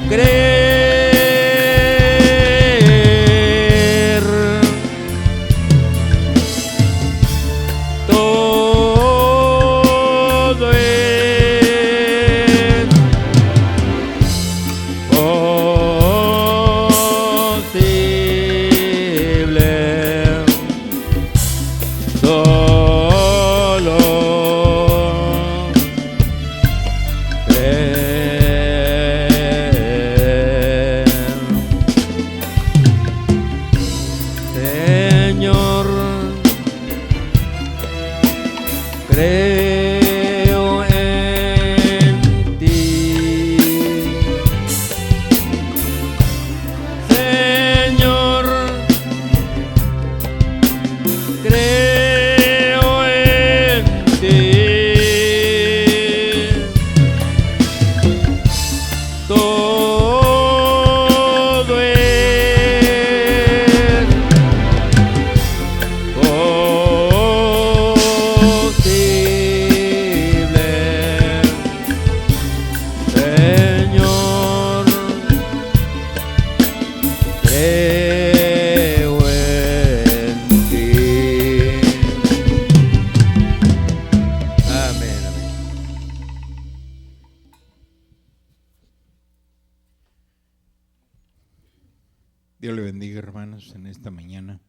creer. Todo es posible. Solo creer. Señor, creo en ti. Señor, creo en ti. Todo es posible. Señor, creo en ti. Amén, amén. Dios le bendiga, hermanos, en esta mañana.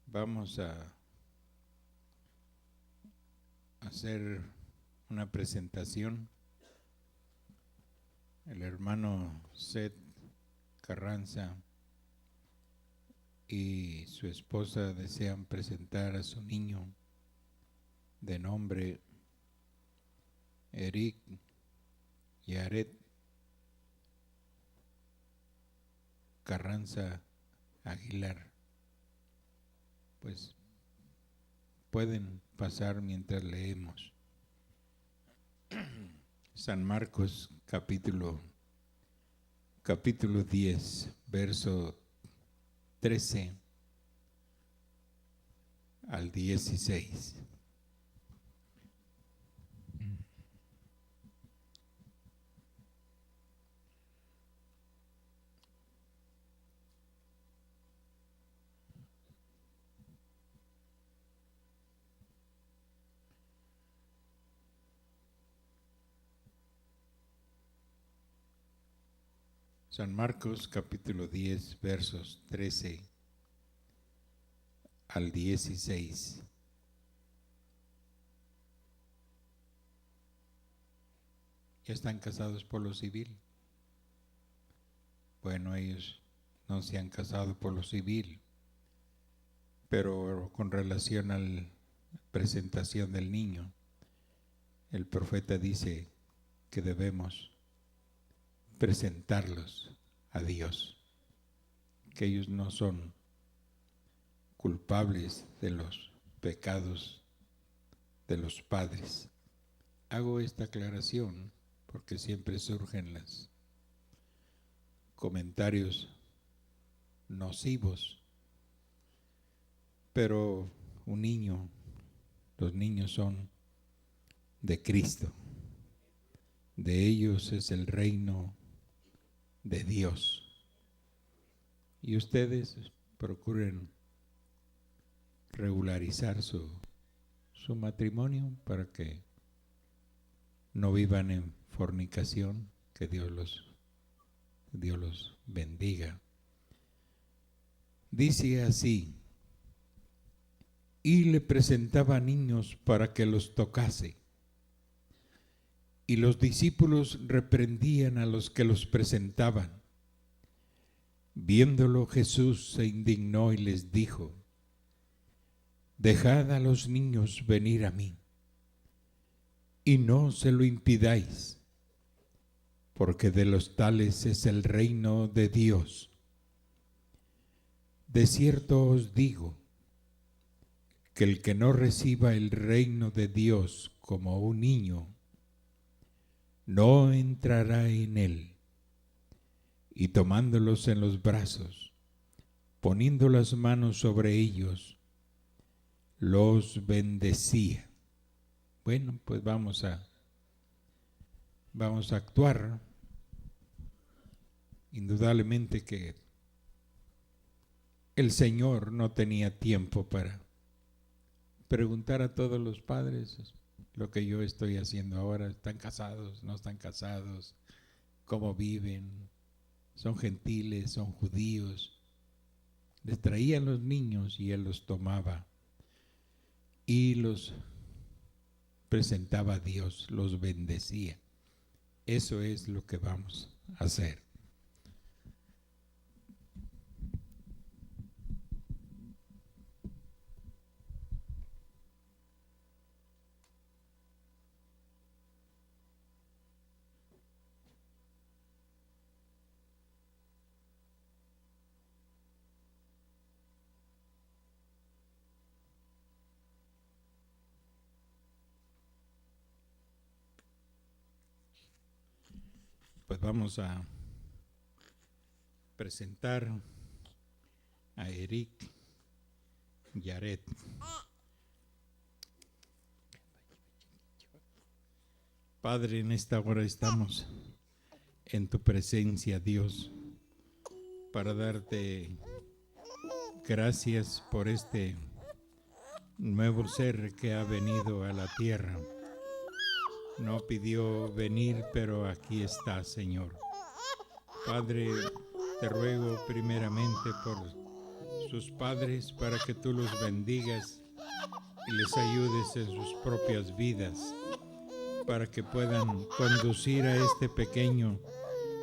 Vamos a hacer una presentación. El hermano Seth Carranza y su esposa desean presentar a su niño de nombre Eric Yaret Carranza Aguilar. Pues pueden pasar mientras leemos. San Marcos capítulo 10, verso 13 al 16. San Marcos capítulo 10, versos 13 al 16. ¿Ya están casados por lo civil? Bueno, ellos no se han casado por lo civil, pero con relación a la presentación del niño, el profeta dice que debemos presentarlos a Dios, que ellos no son culpables de los pecados de los padres. Hago esta aclaración porque siempre surgen los comentarios nocivos, pero un niño, los niños son de Cristo, de ellos es el reino de Dios, y ustedes procuren regularizar su matrimonio para que no vivan en fornicación. Que Dios los bendiga. Dice así: y le presentaba niños para que los tocase, y los discípulos reprendían a los que los presentaban. Viéndolo, Jesús se indignó y les dijo: dejad a los niños venir a mí, y no se lo impidáis, porque de los tales es el reino de Dios. De cierto os digo, que el que no reciba el reino de Dios como un niño, no entrará en él. Y tomándolos en los brazos, poniendo las manos sobre ellos, los bendecía. Bueno, pues vamos a actuar Indudablemente que el Señor no tenía tiempo para preguntar a todos los padres lo que yo estoy haciendo ahora. ¿Están casados? ¿No están casados? ¿Cómo viven? ¿Son gentiles? ¿Son judíos? Les traían los niños y Él los tomaba y los presentaba a Dios, los bendecía. Eso es lo que vamos a hacer. Pues vamos a presentar a Eric Yaret. Padre, en esta hora estamos en tu presencia, Dios, para darte gracias por este nuevo ser que ha venido a la tierra. No pidió venir, pero aquí está, Señor. Padre, te ruego primeramente por sus padres para que tú los bendigas y les ayudes en sus propias vidas, para que puedan conducir a este pequeño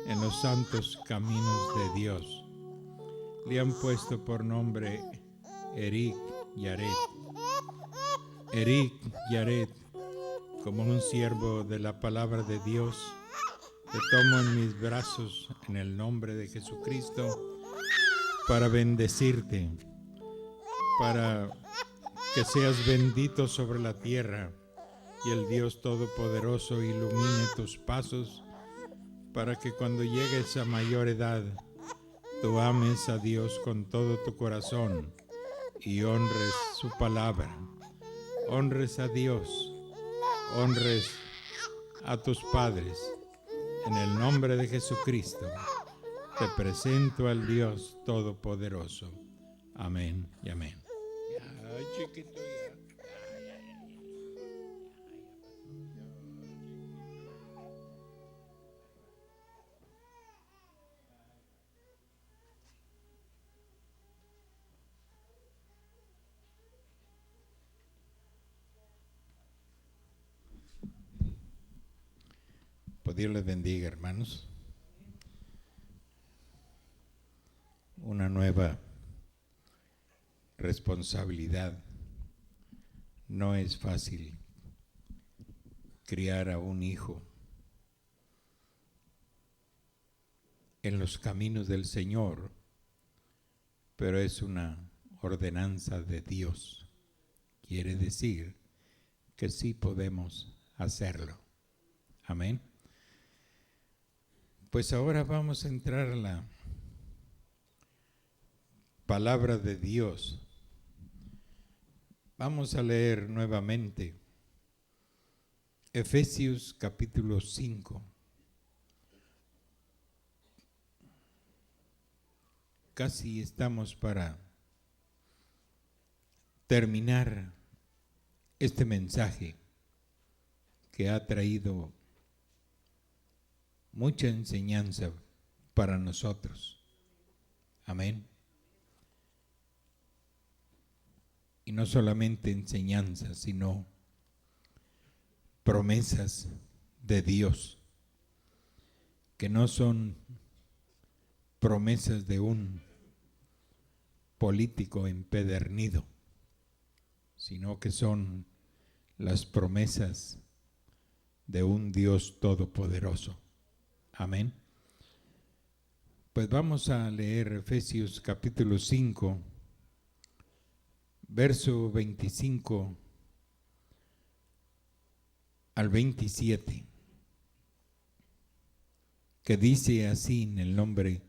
en los santos caminos de Dios. Le han puesto por nombre Eric Yaret. Eric Yaret, como un siervo de la palabra de Dios, te tomo en mis brazos en el nombre de Jesucristo para bendecirte, para que seas bendito sobre la tierra y el Dios Todopoderoso ilumine tus pasos para que cuando llegues a mayor edad tú ames a Dios con todo tu corazón y honres su palabra, honres a Dios, honres a tus padres. En el nombre de Jesucristo te presento al Dios Todopoderoso. Amén y amén. Ay, chiquito, ya. Pues Dios les bendiga, hermanos. Una nueva responsabilidad. No es fácil criar a un hijo en los caminos del Señor, pero es una ordenanza de Dios. Quiere decir que sí podemos hacerlo. Amén. Pues ahora vamos a entrar a la palabra de Dios. Vamos a leer nuevamente Efesios capítulo 5. Casi estamos para terminar este mensaje que ha traído mucha enseñanza para nosotros. Amén. Y no solamente enseñanza, sino promesas de Dios, que no son promesas de un político empedernido, sino que son las promesas de un Dios todopoderoso. Amén. Pues vamos a leer Efesios capítulo 5, verso 25 al 27, que dice así en el nombre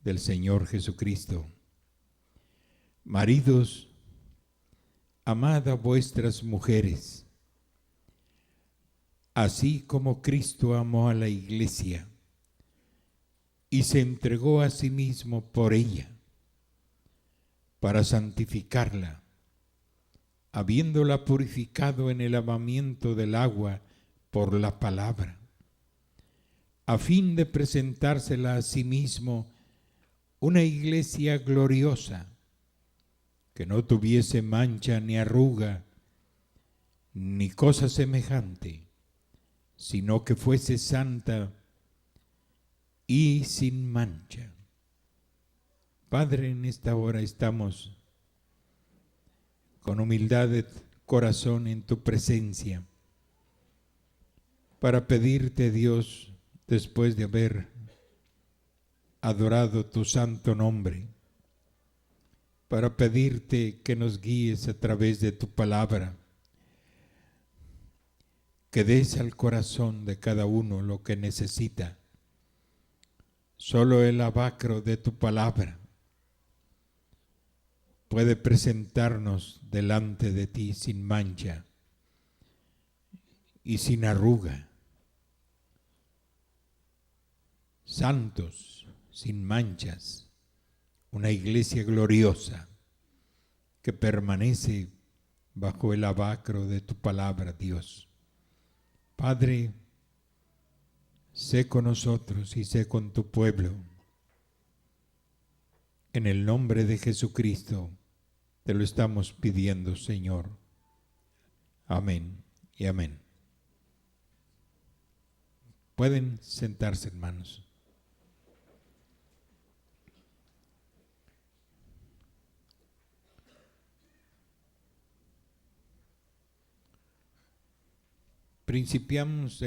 del Señor Jesucristo: Maridos, amad a vuestras mujeres, así como Cristo amó a la iglesia y se entregó a sí mismo por ella, para santificarla, habiéndola purificado en el lavamiento del agua por la palabra, a fin de presentársela a sí mismo una iglesia gloriosa, que no tuviese mancha ni arruga, ni cosa semejante, sino que fuese santa y sin mancha. Padre, en esta hora estamos con humildad de corazón en tu presencia para pedirte, Dios, después de haber adorado tu santo nombre, para pedirte que nos guíes a través de tu palabra, que des al corazón de cada uno lo que necesita. Solo el abacro de tu palabra puede presentarnos delante de ti sin mancha y sin arruga, santos, sin manchas, una iglesia gloriosa que permanece bajo el abacro de tu palabra, Dios. Padre, sé con nosotros y sé con tu pueblo. En el nombre de Jesucristo te lo estamos pidiendo, Señor. Amén y amén. Pueden sentarse, hermanos. Principiamos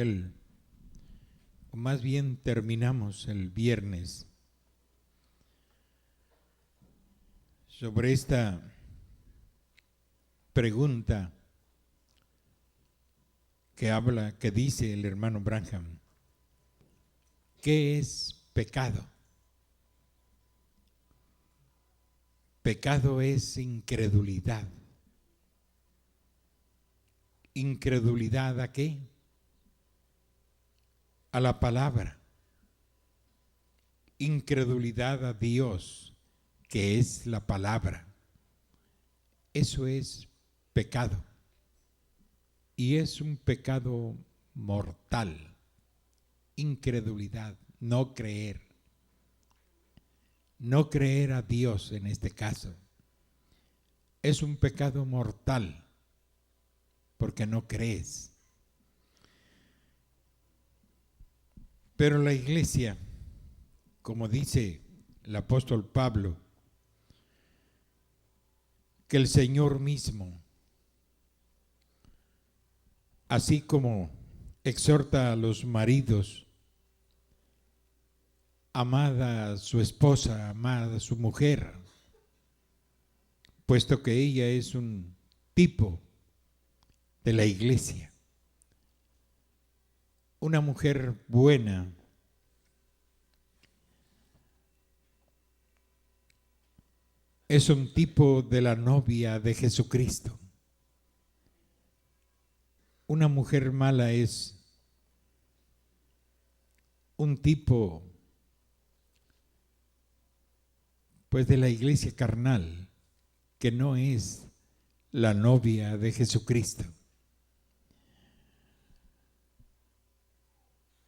o más bien terminamos el viernes sobre esta pregunta que dice el hermano Branham: ¿qué es pecado? Pecado es incredulidad. ¿Incredulidad a qué? A la palabra. Incredulidad a Dios, que es la palabra. Eso es pecado. Y es un pecado mortal. Incredulidad, no creer. No creer a Dios en este caso. Es un pecado mortal, porque no crees. Pero la iglesia, como dice el apóstol Pablo, que el Señor mismo, así como exhorta a los maridos, amad a su esposa, amad a su mujer, puesto que ella es un tipo de la iglesia. Una mujer buena es un tipo de la novia de Jesucristo. Una mujer mala es un tipo, pues, de la iglesia carnal, que no es la novia de Jesucristo.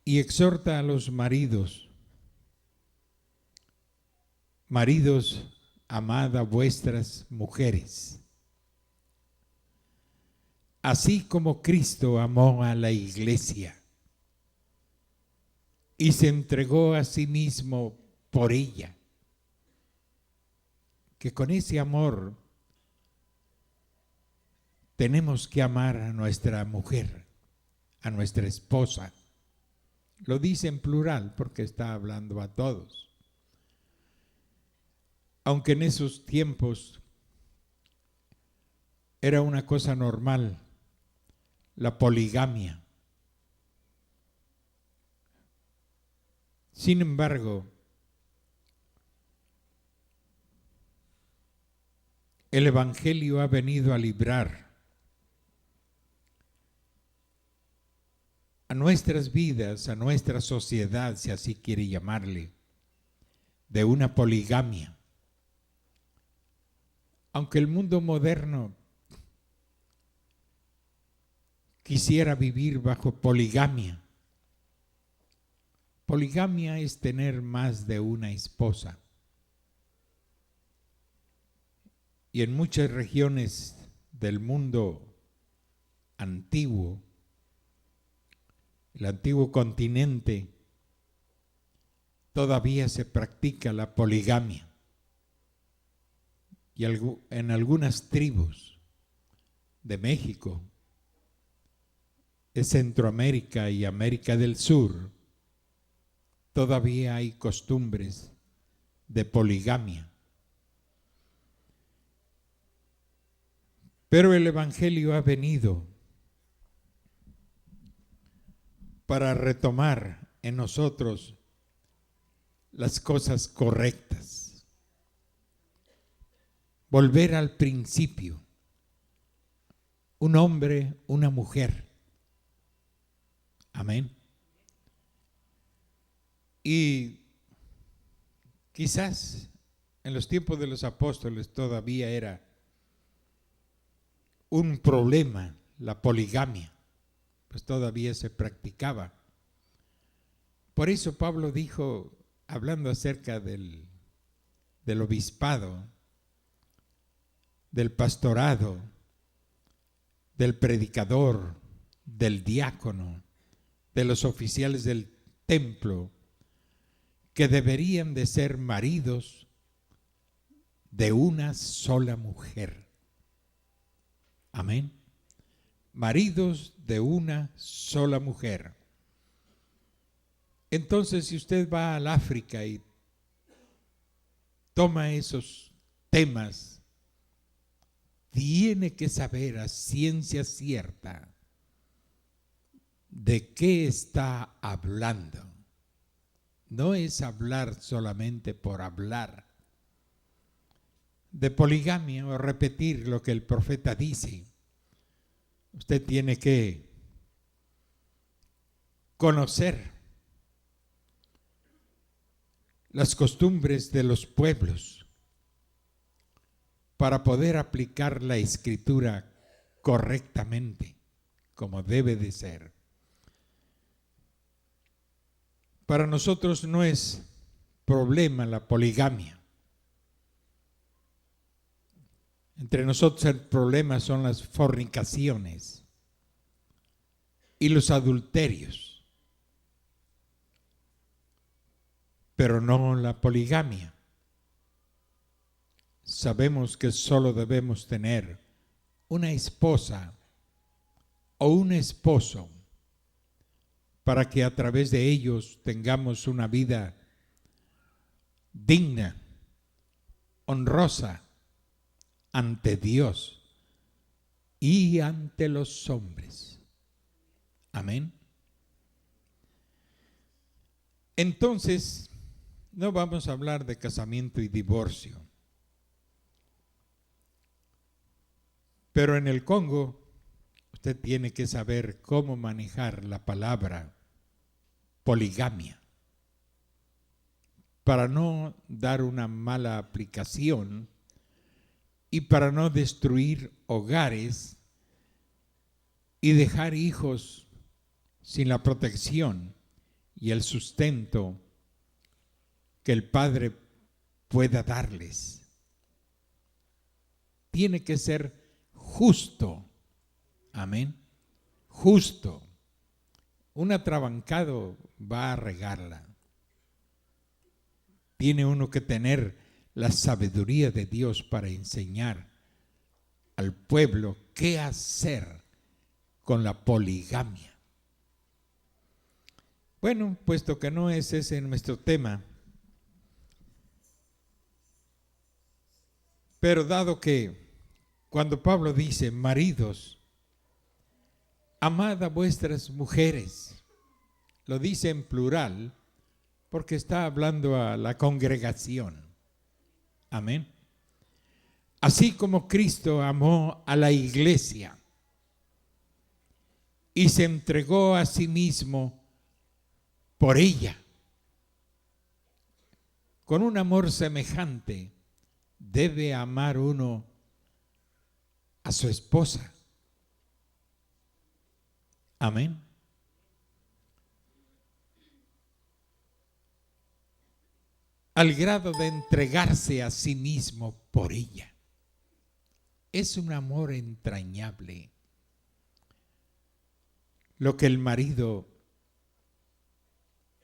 Y exhorta a los maridos: maridos, amad a vuestras mujeres, así como Cristo amó a la iglesia y se entregó a sí mismo por ella. Que con ese amor tenemos que amar a nuestra mujer, a nuestra esposa. Lo dice en plural porque está hablando a todos. Aunque en esos tiempos era una cosa normal la poligamia. Sin embargo, el Evangelio ha venido a librar a nuestras vidas, a nuestra sociedad, si así quiere llamarle, de una poligamia. Aunque el mundo moderno quisiera vivir bajo poligamia. Poligamia es tener más de una esposa. Y en muchas regiones del mundo antiguo, el antiguo continente, todavía se practica la poligamia. Y en algunas tribus de México, de Centroamérica y América del Sur, todavía hay costumbres de poligamia. Pero el Evangelio ha venido para retomar en nosotros las cosas correctas. Volver al principio. Un hombre, una mujer. Amén. Y quizás en los tiempos de los apóstoles todavía era un problema la poligamia, pues todavía se practicaba. Por eso Pablo dijo, hablando acerca del obispado, del pastorado, del predicador, del diácono, de los oficiales del templo, que deberían de ser maridos de una sola mujer. Amén. Maridos de una sola mujer. Entonces, si usted va al África y toma esos temas, tiene que saber a ciencia cierta de qué está hablando. No es hablar solamente por hablar. De poligamia o repetir lo que el profeta dice. Usted tiene que conocer las costumbres de los pueblos para poder aplicar la escritura correctamente, como debe de ser. Para nosotros no es problema la poligamia. Entre nosotros el problema son las fornicaciones y los adulterios, pero no la poligamia. Sabemos que solo debemos tener una esposa o un esposo para que a través de ellos tengamos una vida digna, honrosa, ante Dios y ante los hombres. Amén. Entonces, no vamos a hablar de casamiento y divorcio. Pero en el Congo, usted tiene que saber cómo manejar la palabra poligamia para no dar una mala aplicación y para no destruir hogares y dejar hijos sin la protección y el sustento que el Padre pueda darles. Tiene que ser justo. Amén. Justo. Un atrabancado va a regarla. Tiene uno que tener la sabiduría de Dios para enseñar al pueblo qué hacer con la poligamia. Bueno, puesto que no es ese nuestro tema, pero dado que cuando Pablo dice, maridos, amad a vuestras mujeres, lo dice en plural porque está hablando a la congregación. Amén. Así como Cristo amó a la iglesia y se entregó a sí mismo por ella. Con un amor semejante debe amar uno a su esposa. Amén. Al grado de entregarse a sí mismo por ella. Es un amor entrañable. Lo que el marido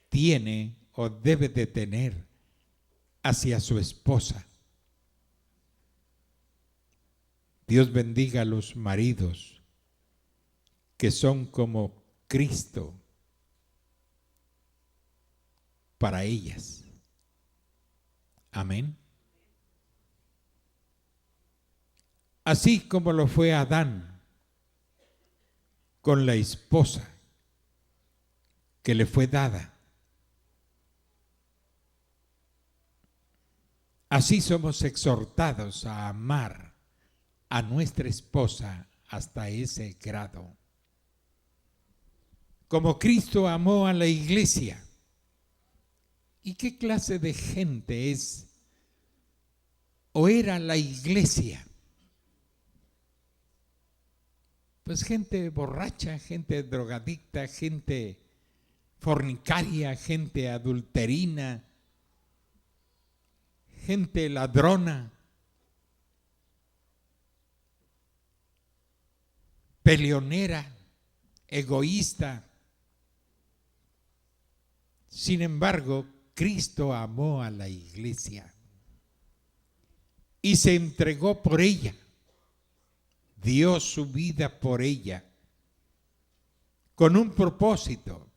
tiene o debe de tener hacia su esposa. Dios bendiga a los maridos que son como Cristo para ellas. Amén. Así como lo fue Adán con la esposa que le fue dada. Así somos exhortados a amar a nuestra esposa hasta ese grado. Como Cristo amó a la iglesia. ¿Y qué clase de gente es o era la iglesia? Pues gente borracha, gente drogadicta, gente fornicaria, gente adulterina, gente ladrona, peleonera, egoísta. Sin embargo, Cristo amó a la iglesia y se entregó por ella, dio su vida por ella, con un propósito,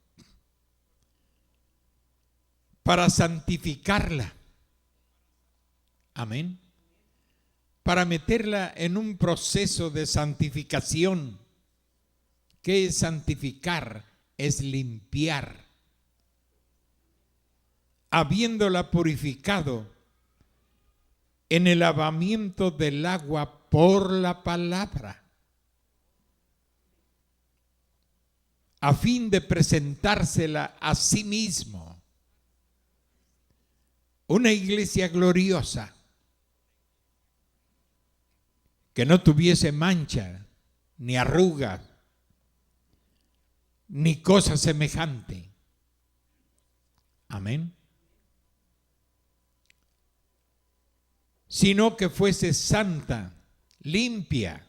para santificarla. Amén. Para meterla en un proceso de santificación. ¿Qué es santificar? Es limpiar. Habiéndola purificado en el lavamiento del agua por la palabra, a fin de presentársela a sí mismo. Una iglesia gloriosa, que no tuviese mancha, ni arruga, ni cosa semejante. Amén. Sino que fuese santa, limpia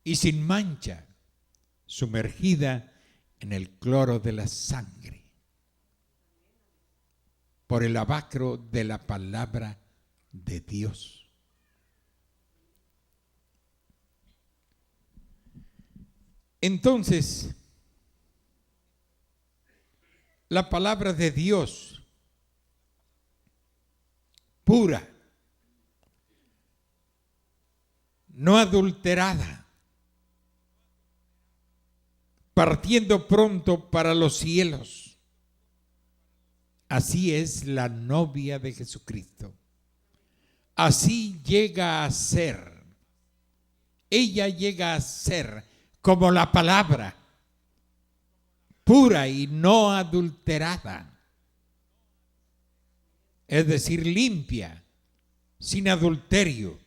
y sin mancha, sumergida en el cloro de la sangre, por el lavacro de la palabra de Dios. Entonces, la palabra de Dios pura, no adulterada, partiendo pronto para los cielos. Así es la novia de Jesucristo. Así llega a ser. Ella llega a ser como la palabra, pura y no adulterada. Es decir, limpia, sin adulterio,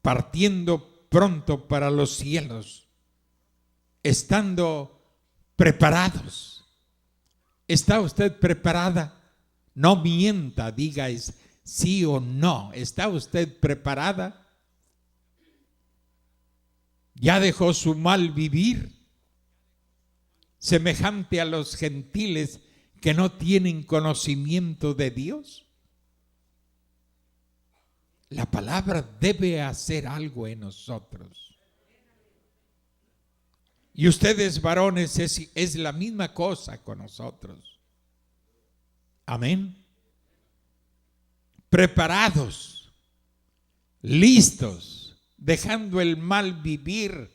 partiendo pronto para los cielos, estando preparados. ¿Está usted preparada? No mienta, diga sí o no. ¿Está usted preparada? ¿Ya dejó su mal vivir? Semejante a los gentiles que no tienen conocimiento de Dios. La palabra debe hacer algo en nosotros. Y ustedes, varones, es la misma cosa con nosotros. Amén. Preparados, listos, dejando el mal vivir,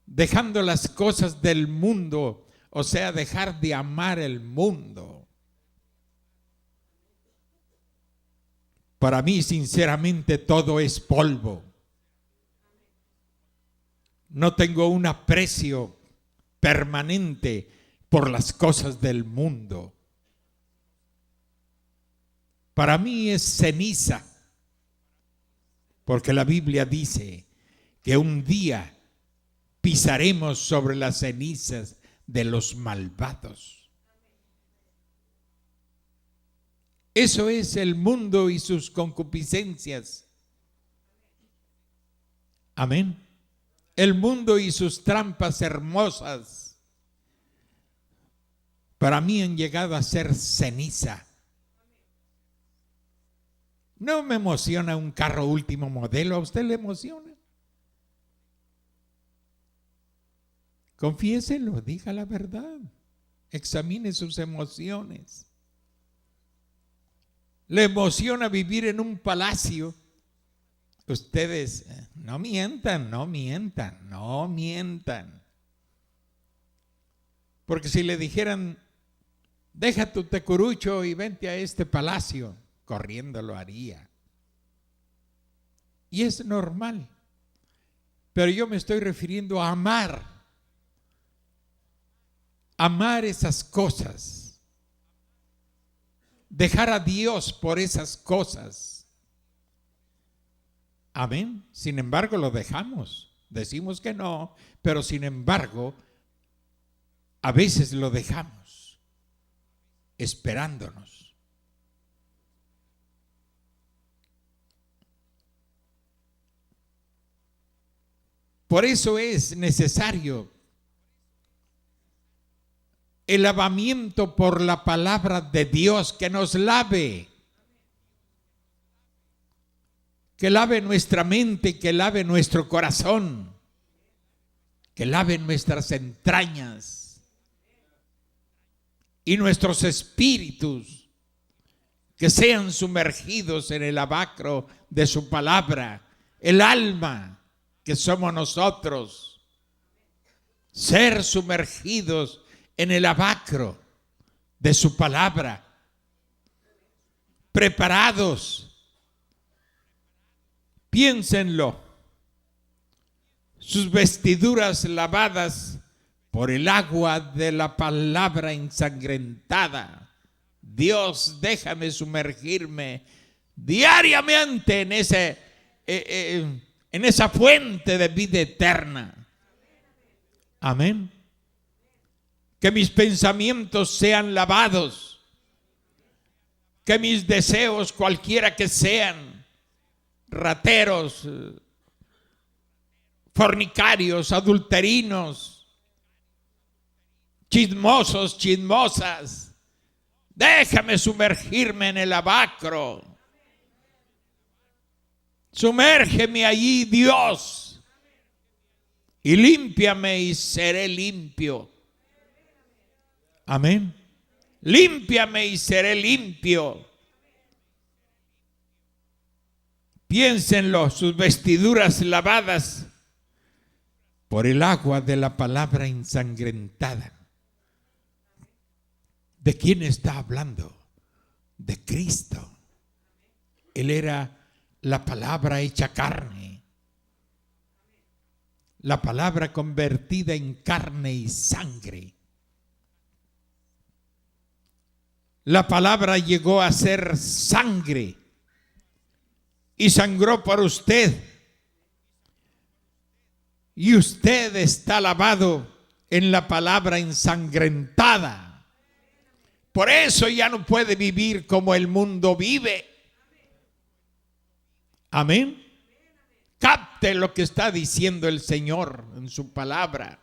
dejando las cosas del mundo, o sea, dejar de amar el mundo. Para mí, sinceramente, todo es polvo. No tengo un aprecio permanente por las cosas del mundo. Para mí es ceniza, porque la Biblia dice que un día pisaremos sobre las cenizas de los malvados. Eso es el mundo y sus concupiscencias. Amén. El mundo y sus trampas hermosas, para mí han llegado a ser ceniza. No me emociona un carro último modelo. ¿A usted le emociona? Confiéselo, diga la verdad. Examine sus emociones. ¿Le emociona vivir en un palacio? Ustedes no mientan, no mientan, no mientan. Porque si le dijeran, deja tu tecurucho y vente a este palacio, corriendo lo haría. Y es normal. Pero yo me estoy refiriendo a amar. Amar esas cosas. Dejar a Dios por esas cosas. Amén. Sin embargo, lo dejamos. Decimos que no, pero sin embargo, a veces lo dejamos, esperándonos. Por eso es necesario el lavamiento por la palabra de Dios, que nos lave. Que lave nuestra mente, que lave nuestro corazón, que lave nuestras entrañas y nuestros espíritus, que sean sumergidos en el lavacro de su palabra, el alma que somos nosotros, ser sumergidos en el lavacro de su palabra, preparados. Piénsenlo, sus vestiduras lavadas por el agua de la palabra ensangrentada. Dios, déjame sumergirme diariamente en esa fuente de vida eterna. Amén. Que mis pensamientos sean lavados, que mis deseos, cualquiera que sean, rateros, fornicarios, adulterinos, chismosos, chismosas, déjame sumergirme en el lavacro. Sumérgeme allí, Dios, y límpiame y seré limpio. Amén. Límpiame y seré limpio. Piénsenlo, sus vestiduras lavadas por el agua de la palabra ensangrentada. ¿De quién está hablando? De Cristo. Él era la palabra hecha carne. La palabra convertida en carne y sangre. La palabra llegó a ser sangre y sangró por usted. Y usted está lavado en la palabra ensangrentada. Por eso ya no puede vivir como el mundo vive. Amén. Capte lo que está diciendo el Señor en su palabra.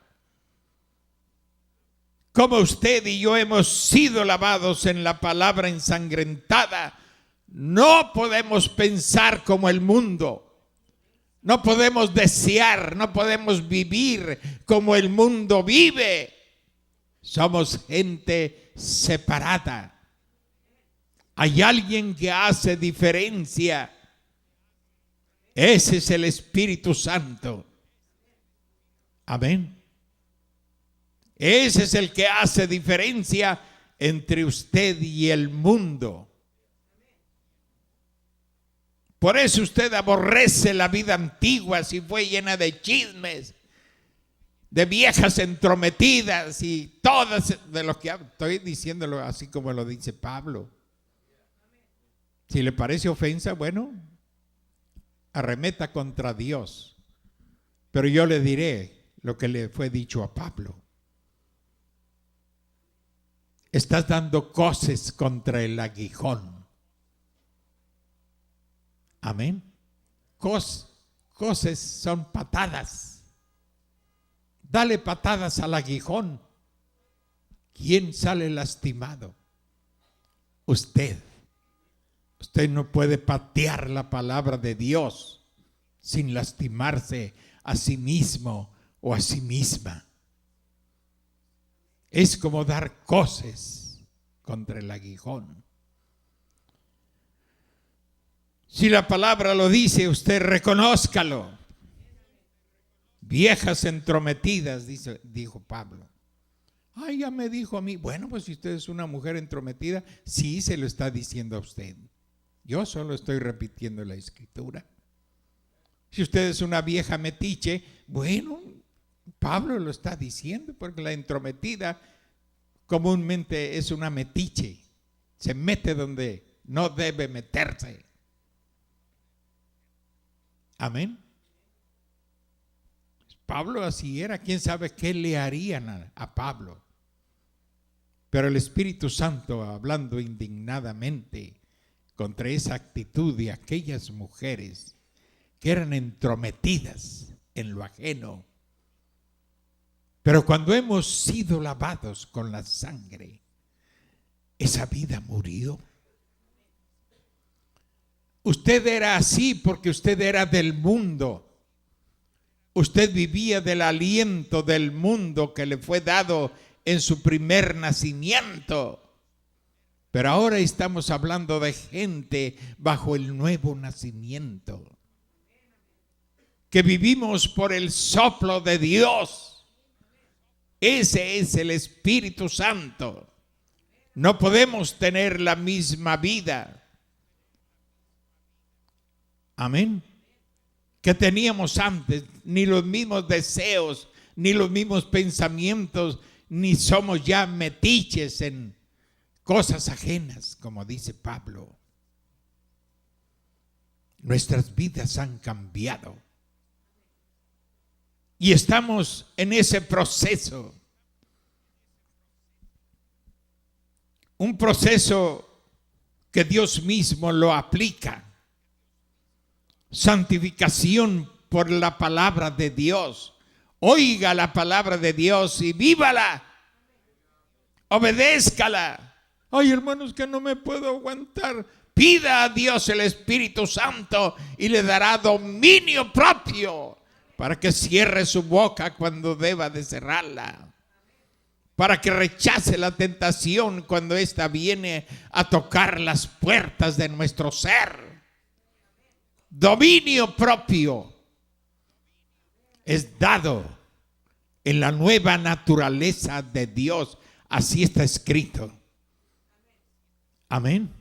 Como usted y yo hemos sido lavados en la palabra ensangrentada, no podemos pensar como el mundo. No podemos desear, no podemos vivir como el mundo vive. Somos gente separada. Hay alguien que hace diferencia. Ese es el Espíritu Santo. Amén. Ese es el que hace diferencia entre usted y el mundo. Por eso usted aborrece la vida antigua si fue llena de chismes, de viejas entrometidas y todas de lo que estoy diciéndolo así como lo dice Pablo. Si le parece ofensa, bueno, arremeta contra Dios. Pero yo le diré lo que le fue dicho a Pablo. Estás dando coces contra el aguijón. Amén. Coces son patadas. Dale patadas al aguijón. ¿Quién sale lastimado? Usted. Usted no puede patear la palabra de Dios sin lastimarse a sí mismo o a sí misma. Es como dar coces contra el aguijón. Si la palabra lo dice, usted reconózcalo. Viejas entrometidas, dijo Pablo. Ay, ya me dijo a mí. Bueno, pues si usted es una mujer entrometida, sí se lo está diciendo a usted. Yo solo estoy repitiendo la escritura. Si usted es una vieja metiche, bueno, Pablo lo está diciendo, porque la entrometida comúnmente es una metiche. Se mete donde no debe meterse. Amén. Pablo así era. ¿Quién sabe qué le harían a Pablo? Pero el Espíritu Santo, hablando indignadamente contra esa actitud de aquellas mujeres que eran entrometidas en lo ajeno. Pero cuando hemos sido lavados con la sangre, esa vida murió. Usted era así porque usted era del mundo. Usted vivía del aliento del mundo que le fue dado en su primer nacimiento. Pero ahora estamos hablando de gente bajo el nuevo nacimiento. Que vivimos por el soplo de Dios. Ese es el Espíritu Santo. No podemos tener la misma vida. Amén. Que teníamos antes, ni los mismos deseos, ni los mismos pensamientos, ni somos ya metiches en cosas ajenas, como dice Pablo. Nuestras vidas han cambiado. Y estamos en ese proceso. Un proceso que Dios mismo lo aplica. Santificación por la palabra de Dios. Oiga la palabra de Dios y vívala. Obedézcala. Ay, hermanos, que no me puedo aguantar. Pida a Dios el Espíritu Santo y le dará dominio propio para que cierre su boca cuando deba de cerrarla. Para que rechace la tentación cuando ésta viene a tocar las puertas de nuestro ser. Dominio propio es dado en la nueva naturaleza de Dios. Así está escrito. Amén.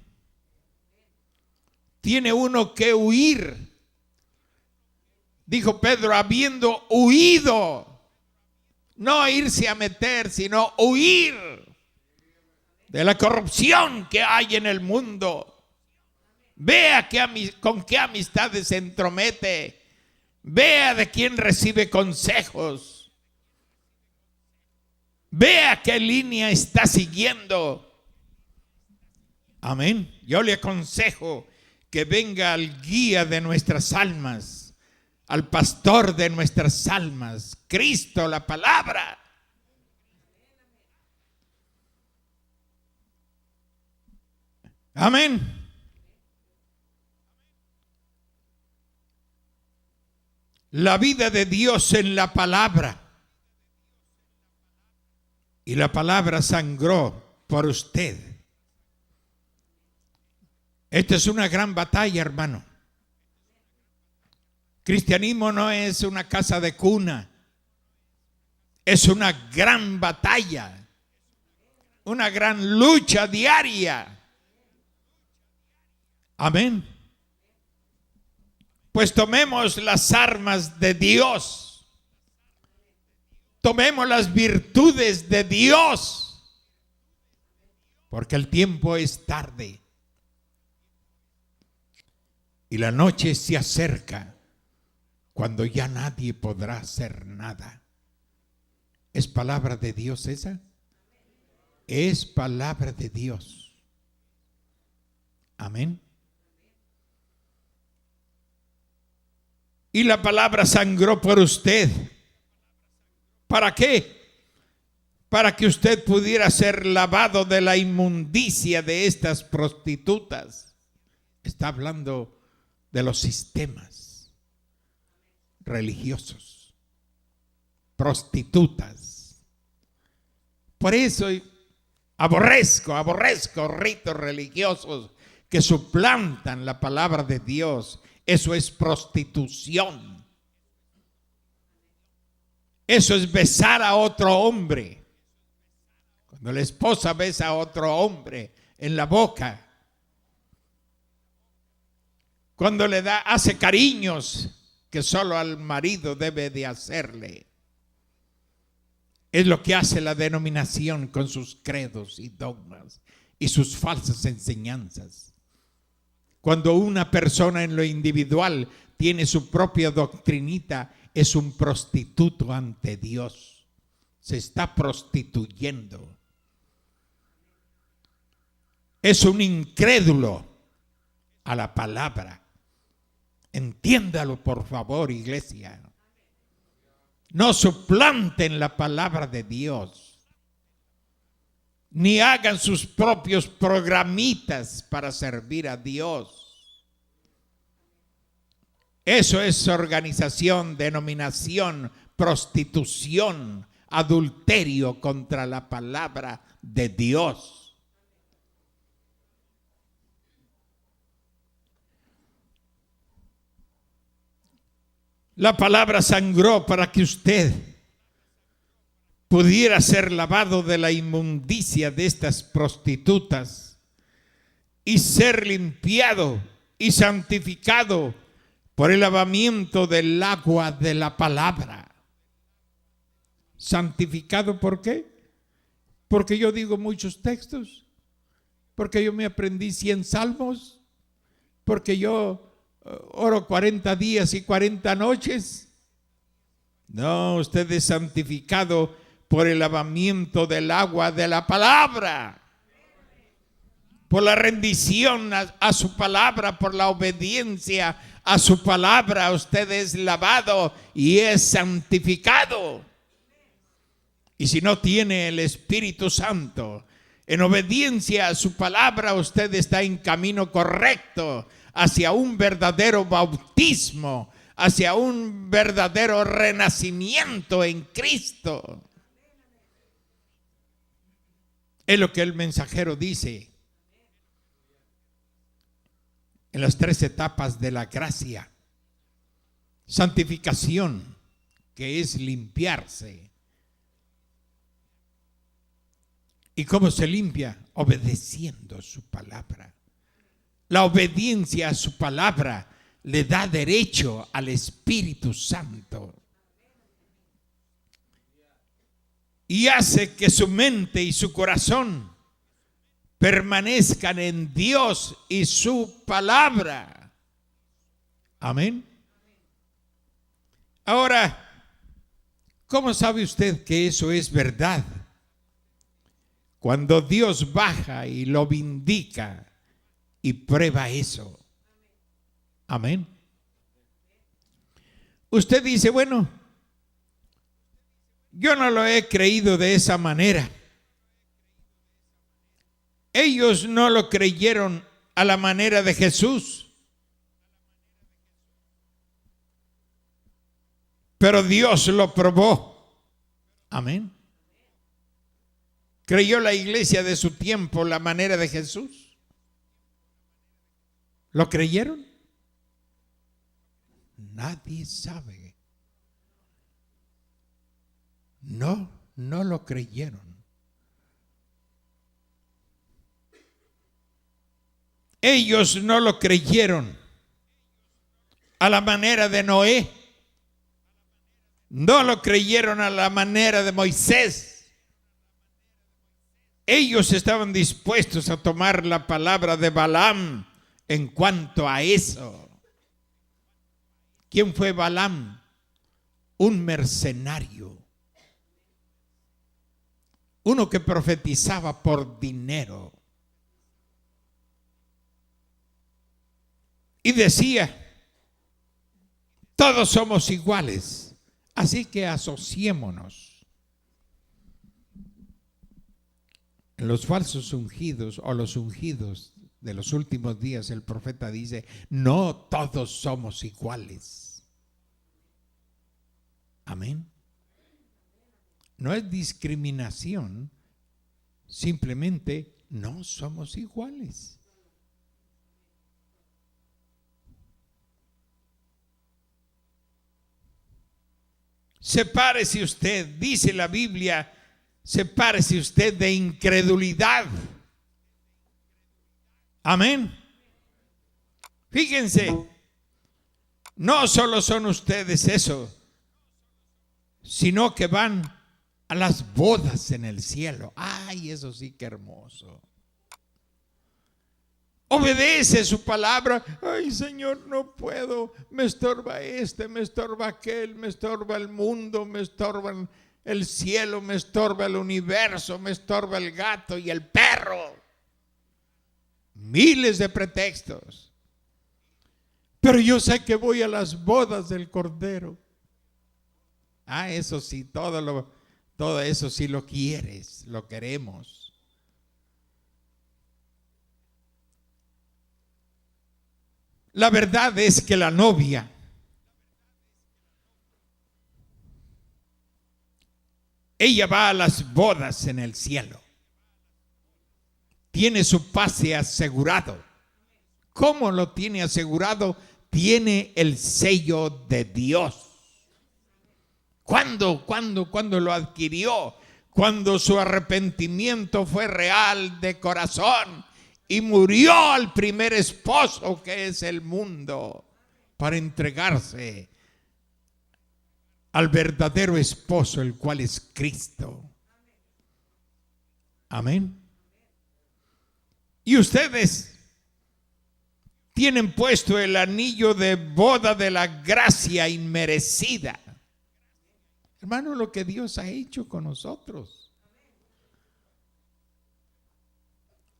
Tiene uno que huir. Dijo Pedro, habiendo huido. No irse a meter, sino huir de la corrupción que hay en el mundo. Vea con qué amistades se entromete. Vea de quién recibe consejos. Vea qué línea está siguiendo. Amén. Yo le aconsejo que venga al guía de nuestras almas, al pastor de nuestras almas, Cristo, la palabra. Amén. La vida de Dios en la palabra. Y la palabra sangró por usted. Esta es una gran batalla, hermano. Cristianismo no es una casa de cuna. Es una gran batalla. Una gran lucha diaria. Amén. Pues tomemos las armas de Dios. Tomemos las virtudes de Dios, porque el tiempo es tarde y la noche se acerca cuando ya nadie podrá hacer nada. ¿Es palabra de Dios esa? Es palabra de Dios. Amén. Y la palabra sangró por usted. ¿Para qué? Para que usted pudiera ser lavado de la inmundicia de estas prostitutas. Está hablando de los sistemas religiosos, prostitutas. Por eso aborrezco ritos religiosos que suplantan la palabra de Dios. Eso es prostitución. Eso es besar a otro hombre. Cuando la esposa besa a otro hombre en la boca, cuando hace cariños que solo al marido debe de hacerle. Es lo que hace la denominación con sus credos y dogmas y sus falsas enseñanzas. Cuando una persona en lo individual tiene su propia doctrinita, es un prostituto ante Dios. Se está prostituyendo. Es un incrédulo a la palabra. Entiéndalo, por favor, iglesia. No suplanten la palabra de Dios, ni hagan sus propios programitas para servir a Dios. Eso es organización, denominación, prostitución, adulterio contra la palabra de Dios. La palabra sangró para que usted pudiera ser lavado de la inmundicia de estas prostitutas y ser limpiado y santificado por el lavamiento del agua de la palabra. ¿Santificado por qué? Porque yo digo muchos textos, porque yo me aprendí 100 salmos, porque yo oro 40 días y 40 noches. No, usted es santificado por el lavamiento del agua de la palabra, por la rendición a su palabra, por la obediencia a su palabra. Usted es lavado y es santificado. Y si no tiene el Espíritu Santo, en obediencia a su palabra, usted está en camino correcto hacia un verdadero bautismo, hacia un verdadero renacimiento en Cristo. Es lo que el mensajero dice en las 3 etapas de la gracia. Santificación, que es limpiarse. ¿Y cómo se limpia? Obedeciendo su palabra. La obediencia a su palabra le da derecho al Espíritu Santo y hace que su mente y su corazón permanezcan en Dios y su palabra. Amén. Ahora, ¿cómo sabe usted que eso es verdad? Cuando Dios baja y lo vindica y prueba eso. Amén. Usted dice, bueno, yo no lo he creído de esa manera. Ellos no lo creyeron a la manera de Jesús. Pero Dios lo probó. Amén. ¿Creyó la iglesia de su tiempo la manera de Jesús? ¿Lo creyeron? Nadie sabe. No lo creyeron. Ellos no lo creyeron a la manera de Noé. No lo creyeron a la manera de Moisés. Ellos estaban dispuestos a tomar la palabra de Balaam en cuanto a eso. ¿Quién fue Balaam? Un mercenario. Uno que profetizaba por dinero. Y decía, todos somos iguales, así que asociémonos. En los falsos ungidos o los ungidos de los últimos días, el profeta dice, no todos somos iguales. Amén. No es discriminación, simplemente no somos iguales. Sepárese usted, dice la Biblia, sepárese usted de incredulidad. Amén. Fíjense, no solo son ustedes eso, sino que van a las bodas en el cielo. Ay, eso sí que hermoso. Obedece su palabra. Ay, Señor, no puedo. Me estorba me estorba aquel, me estorba el mundo, me estorba el cielo, me estorba el universo, me estorba el gato y el perro. Miles de pretextos. Pero yo sé que voy a las bodas del Cordero. Ah, eso sí, todo eso sí lo quieres, lo queremos. La verdad es que la novia ella va a las bodas en el cielo. Tiene su pase asegurado. ¿Cómo lo tiene asegurado? Tiene el sello de Dios. ¿Cuándo lo adquirió? Cuando su arrepentimiento fue real de corazón y murió al primer esposo que es el mundo para entregarse al verdadero esposo, el cual es Cristo. Amén. Y ustedes tienen puesto el anillo de boda de la gracia inmerecida. Hermano, lo que Dios ha hecho con nosotros.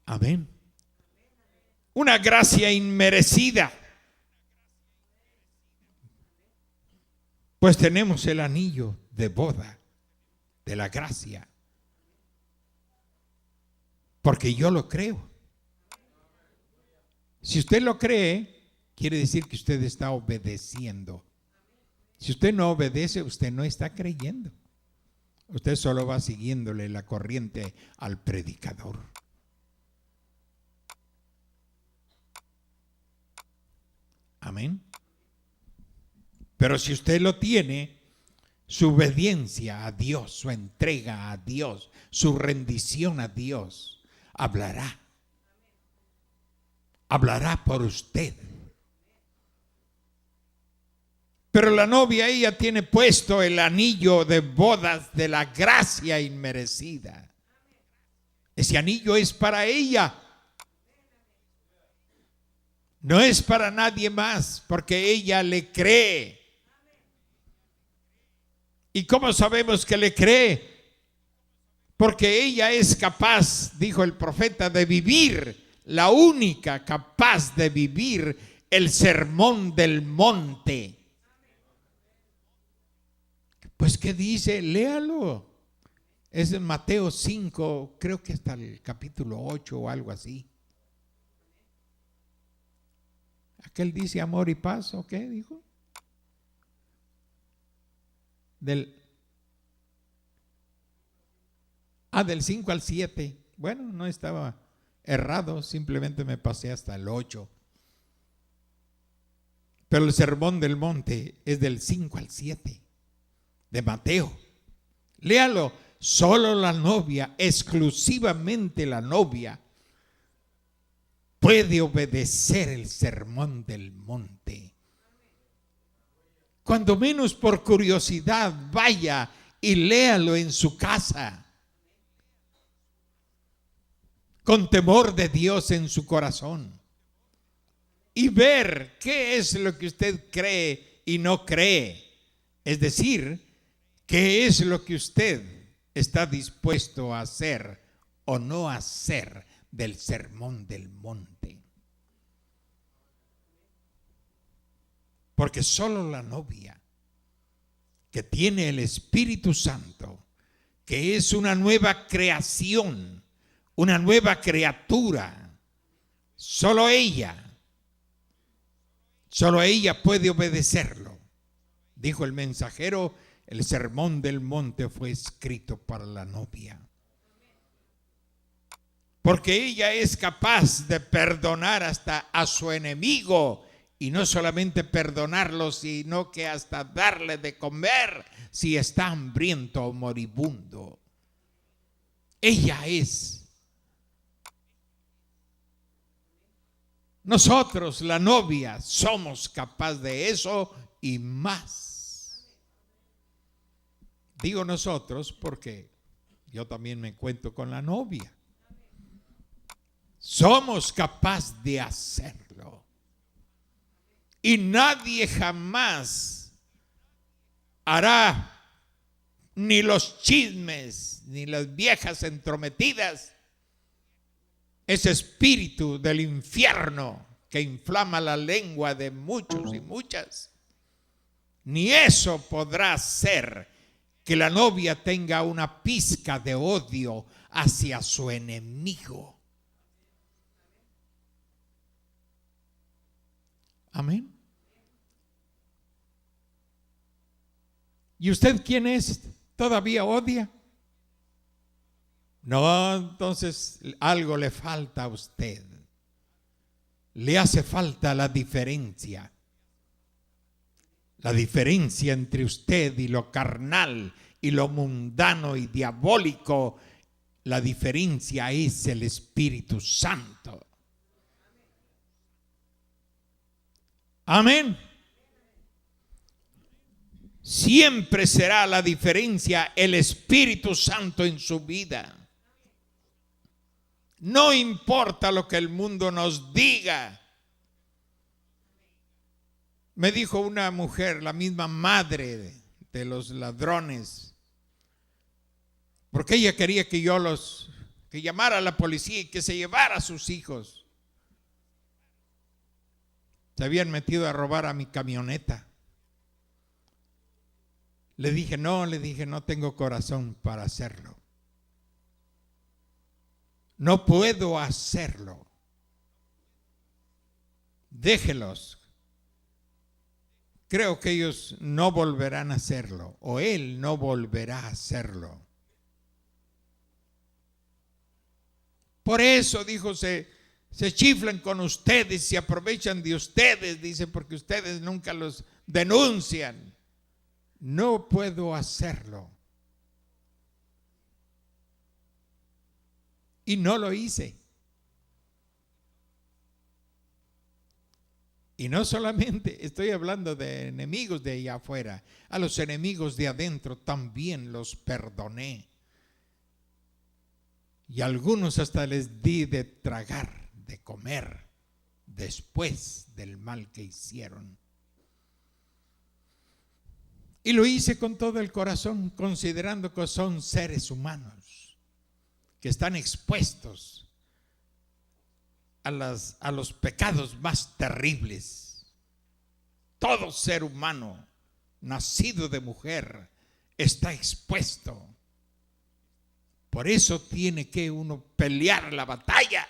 Amén. Una gracia inmerecida. Pues tenemos el anillo de boda de la gracia. Porque yo lo creo. Si usted lo cree, quiere decir que usted está obedeciendo. Si usted no obedece, usted no está creyendo. Usted solo va siguiéndole la corriente al predicador. Amén. Pero si usted lo tiene, su obediencia a Dios, su entrega a Dios, su rendición a Dios, hablará. Hablará por usted. Pero la novia, ella tiene puesto el anillo de bodas de la gracia inmerecida. Ese anillo es para ella. No es para nadie más, porque ella le cree. ¿Y cómo sabemos que le cree? Porque ella es capaz, dijo el profeta, de vivir, la única capaz de vivir el sermón del monte. Pues ¿qué dice? Léalo. Es en Mateo 5, creo que hasta el capítulo 8 o algo así. Aquel dice amor y paz, ¿o qué dijo? Del 5 al 7. Bueno, no estaba errado, simplemente me pasé hasta el 8. Pero el sermón del monte es del 5 al 7 de Mateo. Léalo. Solo la novia, exclusivamente la novia, puede obedecer el sermón del monte. Cuando menos por curiosidad, vaya y léalo en su casa, con temor de Dios en su corazón, y ver qué es lo que usted cree y no cree. Es decir, qué es lo que usted está dispuesto a hacer o no hacer del Sermón del Monte. Porque solo la novia que tiene el Espíritu Santo, que es una nueva creación, una nueva criatura, solo ella puede obedecerlo. Dijo el mensajero, el Sermón del Monte fue escrito para la novia. Porque ella es capaz de perdonar hasta a su enemigo. Y no solamente perdonarlo, sino que hasta darle de comer si está hambriento o moribundo. Ella es. Nosotros, la novia, somos capaces de eso y más. Digo nosotros porque yo también me encuentro con la novia. Somos capaces de hacerlo. Y nadie jamás hará ni los chismes, ni las viejas entrometidas, ese espíritu del infierno que inflama la lengua de muchos y muchas. Ni eso podrá hacer que la novia tenga una pizca de odio hacia su enemigo. Amén. ¿Y usted quién es? ¿Todavía odia? No, entonces algo le falta a usted. Le hace falta la diferencia. La diferencia entre usted y lo carnal y lo mundano y diabólico. La diferencia es el Espíritu Santo. Amén. Siempre será la diferencia el Espíritu Santo en su vida. No importa lo que el mundo nos diga. Me dijo una mujer, la misma madre de los ladrones, porque ella quería que que llamara a la policía y que se llevara a sus hijos. Se habían metido a robar a mi camioneta. Le dije, no tengo corazón para hacerlo. No puedo hacerlo. Déjelos. Creo que ellos no volverán a hacerlo, o él no volverá a hacerlo. Por eso, dijo, se chiflan con ustedes, se aprovechan de ustedes, dice, porque ustedes nunca los denuncian. No puedo hacerlo. Y no lo hice. Y no solamente estoy hablando de enemigos de allá afuera, a los enemigos de adentro también los perdoné. Y a algunos hasta les di de tragar, de comer, después del mal que hicieron. Y lo hice con todo el corazón, considerando que son seres humanos, que están expuestos a los pecados más terribles. Todo ser humano nacido de mujer está expuesto. Por eso tiene que uno pelear la batalla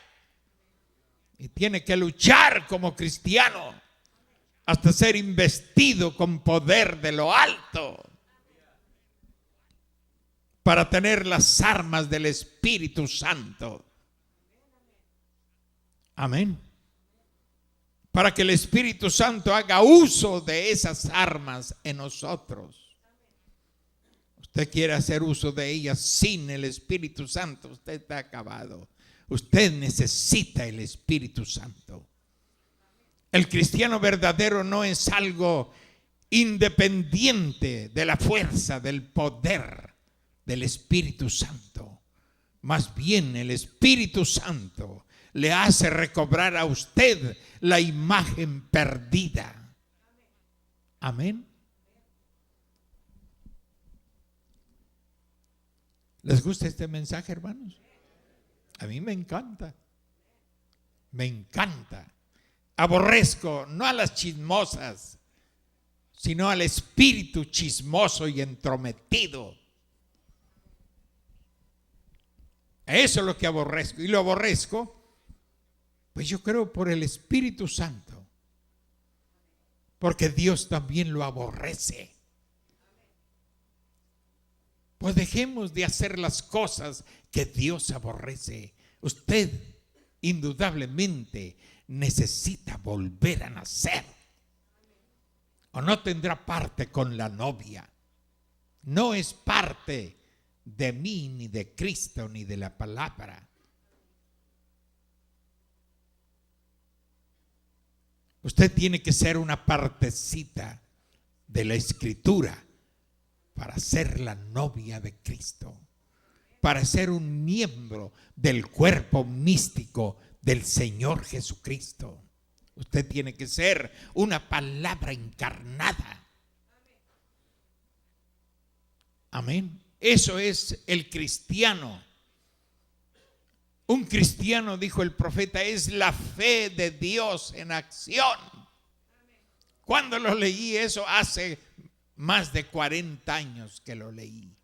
y tiene que luchar como cristiano hasta ser investido con poder de lo alto para tener las armas del Espíritu Santo. Amén. Para que el Espíritu Santo haga uso de esas armas en nosotros. Usted quiere hacer uso de ellas sin el Espíritu Santo, usted está acabado. Usted necesita el Espíritu Santo. El cristiano verdadero no es algo independiente de la fuerza, del poder del Espíritu Santo. Más bien el Espíritu Santo le hace recobrar a usted la imagen perdida. Amén. ¿Les gusta este mensaje, hermanos? A mí me encanta. Me encanta. Aborrezco no a las chismosas, sino al espíritu chismoso y entrometido. Eso es lo que aborrezco. Y lo aborrezco, pues yo creo por el Espíritu Santo. Porque Dios también lo aborrece. Pues dejemos de hacer las cosas que Dios aborrece. Usted indudablemente necesita volver a nacer. O no tendrá parte con la novia. No es parte de mí, ni de Cristo, ni de la palabra. Usted tiene que ser una partecita de la Escritura para ser la novia de Cristo, para ser un miembro del cuerpo místico del Señor Jesucristo. Usted tiene que ser una palabra encarnada. Amén. Eso es el cristiano. Un cristiano, dijo el profeta, es la fe de Dios en acción. Cuando lo leí eso, hace más de 40 años que lo leí.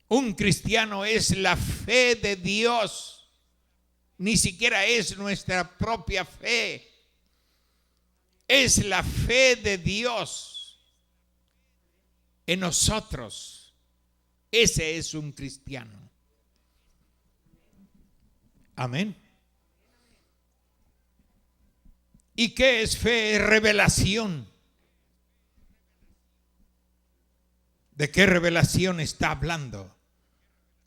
Un cristiano es la fe de Dios. Ni siquiera es nuestra propia fe. Es la fe de Dios en nosotros. Ese es un cristiano. Amén. ¿Y qué es fe? Es revelación. ¿De qué revelación está hablando?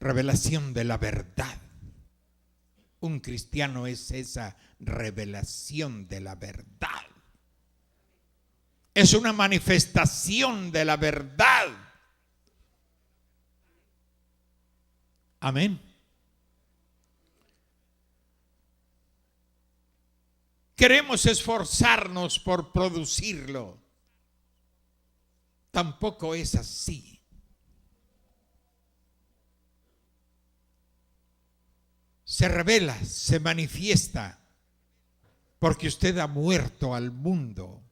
Revelación de la verdad. Un cristiano es esa revelación de la verdad. Es una manifestación de la verdad. Amén. Queremos esforzarnos por producirlo. Tampoco es así. Se revela, se manifiesta, porque usted ha muerto al mundo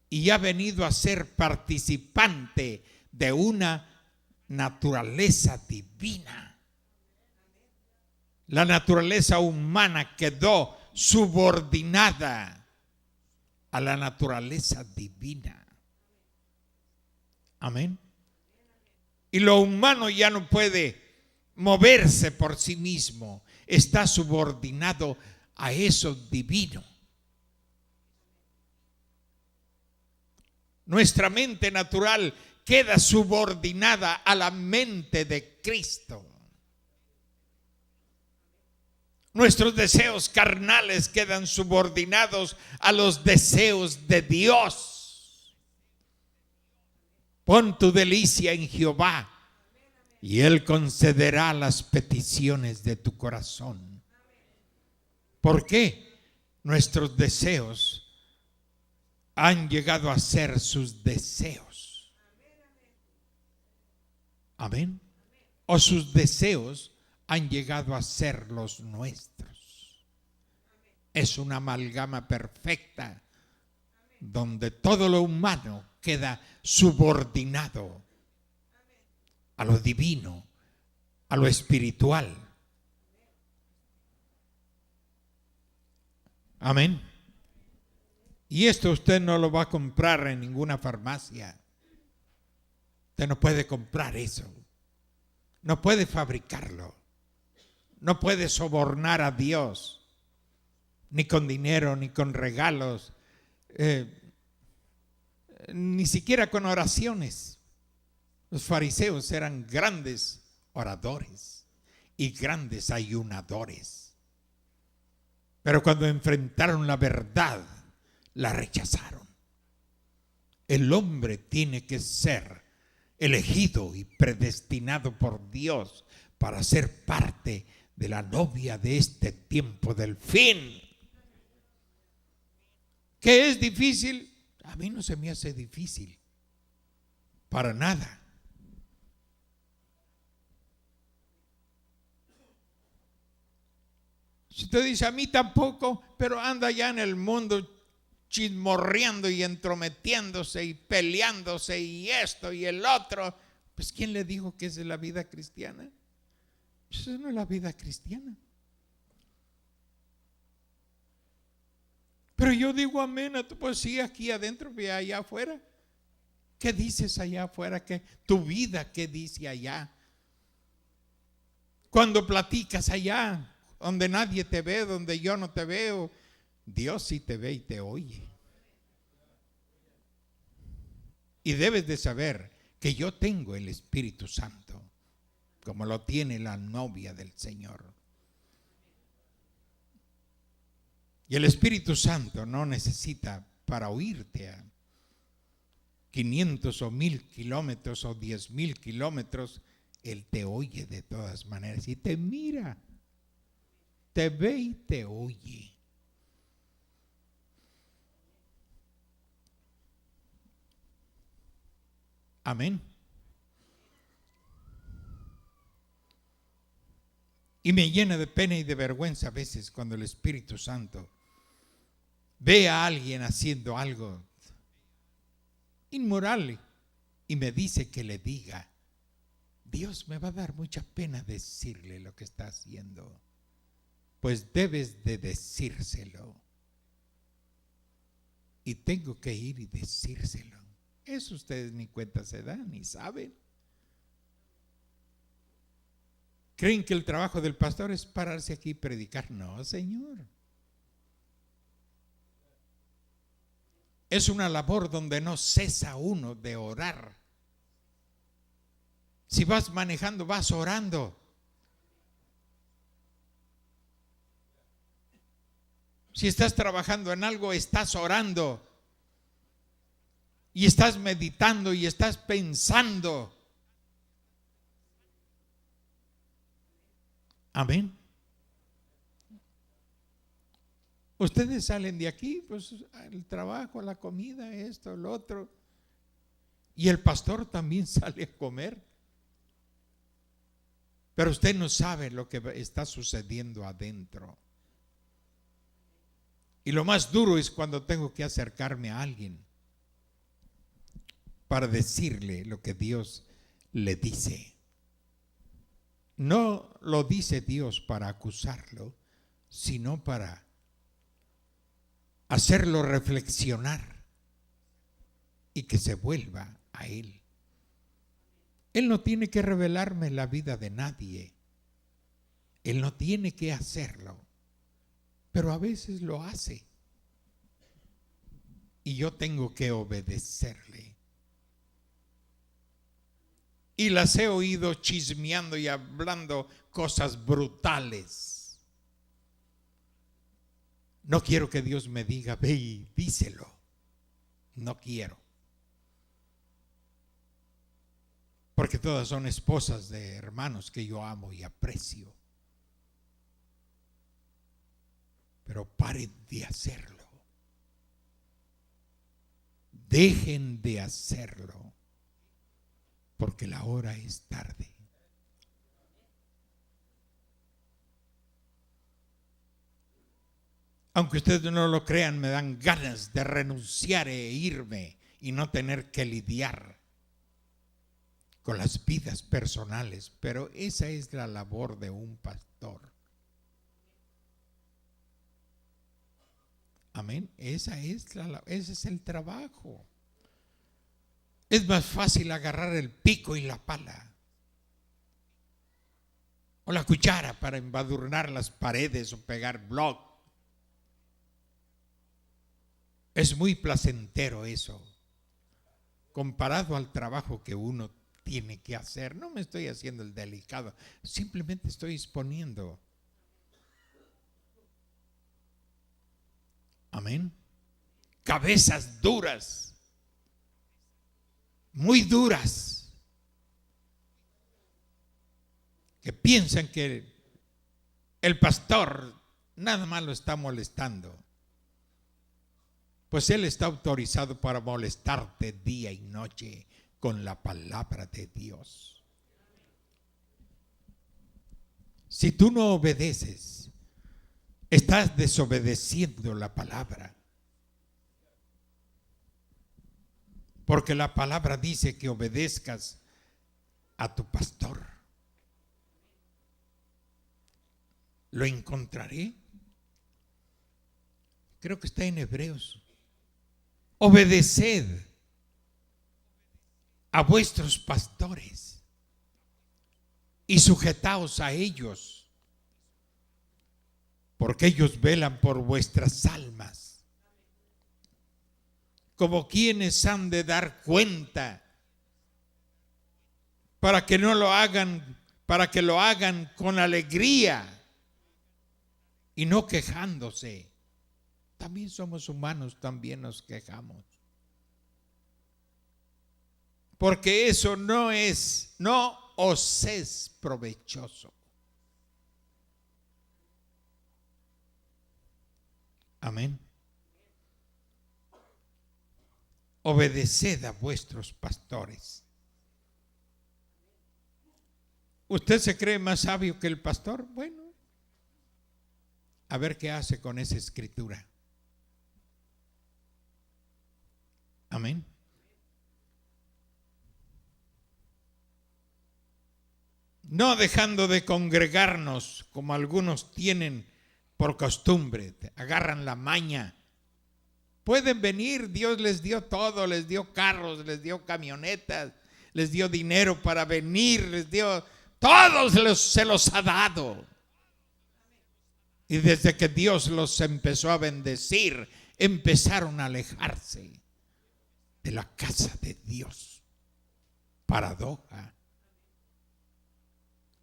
y ha venido a ser participante de una naturaleza divina. La naturaleza humana quedó subordinada a la naturaleza divina. Amén. Y lo humano ya no puede moverse por sí mismo. Está subordinado a eso divino. Nuestra mente natural queda subordinada a la mente de Cristo. Nuestros deseos carnales quedan subordinados a los deseos de Dios. Pon tu delicia en Jehová y Él concederá las peticiones de tu corazón. ¿Por qué? Nuestros deseos han llegado a ser sus deseos. Amén. O sus deseos han llegado a ser los nuestros. Es una amalgama perfecta donde todo lo humano queda subordinado a lo divino, a lo espiritual. Amén. Y esto usted no lo va a comprar en ninguna farmacia. Usted no puede comprar eso. No puede fabricarlo. No puede sobornar a Dios, ni con dinero, ni con regalos, ni siquiera con oraciones. Los fariseos eran grandes oradores y grandes ayunadores. Pero cuando enfrentaron la verdad, la rechazaron. El hombre tiene que ser elegido y predestinado por Dios para ser parte de la novia de este tiempo del fin. ¿Qué es difícil? A mí no se me hace difícil. Para nada. Si usted dice, a mí tampoco, pero anda ya en el mundo chismorreando y entrometiéndose y peleándose y esto y el otro, pues ¿quién le dijo que esa es la vida cristiana? Eso no es la vida cristiana. Pero yo digo amén a tu, pues sí, aquí adentro y allá afuera. ¿Qué dices allá afuera? ¿Qué, tu vida qué dice allá? Cuando platicas allá, donde nadie te ve, donde yo no te veo, Dios sí te ve y te oye. Y debes de saber que yo tengo el Espíritu Santo, como lo tiene la novia del Señor. Y el Espíritu Santo no necesita para oírte a 500 o 1000 kilómetros o 10,000 kilómetros. Él te oye de todas maneras y te mira, te ve y te oye. Amén. Y me llena de pena y de vergüenza a veces cuando el Espíritu Santo ve a alguien haciendo algo inmoral y me dice que le diga. Dios, me va a dar mucha pena decirle lo que está haciendo. Pues debes de decírselo. Y tengo que ir y decírselo. Eso ustedes ni cuenta se dan, ni saben. ¿Creen que el trabajo del pastor es pararse aquí y predicar? No, Señor. Es una labor donde no cesa uno de orar. Si vas manejando, vas orando. Si estás trabajando en algo, estás orando. Y estás meditando y estás pensando. Amén. Ustedes salen de aquí, pues el trabajo, la comida, esto, lo otro. Y el pastor también sale a comer. Pero usted no sabe lo que está sucediendo adentro. Y lo más duro es cuando tengo que acercarme a alguien para decirle lo que Dios le dice. No lo dice Dios para acusarlo, sino para hacerlo reflexionar y que se vuelva a Él. Él no tiene que revelarme la vida de nadie. Él no tiene que hacerlo. Pero a veces lo hace. Y yo tengo que obedecerle. Y las he oído chismeando y hablando cosas brutales. No quiero que Dios me diga, ve y díselo. No quiero. Porque todas son esposas de hermanos que yo amo y aprecio. Pero paren de hacerlo. Dejen de hacerlo. Porque la hora es tarde. Aunque ustedes no lo crean, me dan ganas de renunciar e irme y no tener que lidiar con las vidas personales, pero esa es la labor de un pastor. Amén. Ese es el trabajo. Es más fácil agarrar el pico y la pala o la cuchara para embadurnar las paredes o pegar bloc. Es muy placentero eso, comparado al trabajo que uno tiene que hacer. No me estoy haciendo el delicado, simplemente estoy exponiendo. Amén. Cabezas duras. muy duras, que piensan que el pastor nada más lo está molestando. Pues él está autorizado para molestarte día y noche con la palabra de Dios. Si tú no obedeces, estás desobedeciendo la palabra. Porque la palabra dice que obedezcas a tu pastor. ¿Lo encontraré? Creo que está en Hebreos. Obedeced a vuestros pastores y sujetaos a ellos, porque ellos velan por vuestras almas, como quienes han de dar cuenta, para que no lo hagan, para que lo hagan con alegría y no quejándose. También somos humanos, también nos quejamos. Porque eso no os es provechoso. Amén. Obedeced a vuestros pastores. ¿Usted se cree más sabio que el pastor? Bueno, a ver qué hace con esa escritura. Amén. No dejando de congregarnos como algunos tienen por costumbre, agarran la maña. Pueden venir, Dios les dio todo, les dio carros, les dio camionetas, les dio dinero para venir, les dio, todos se los ha dado. Y desde que Dios los empezó a bendecir, empezaron a alejarse de la casa de Dios. Paradoja.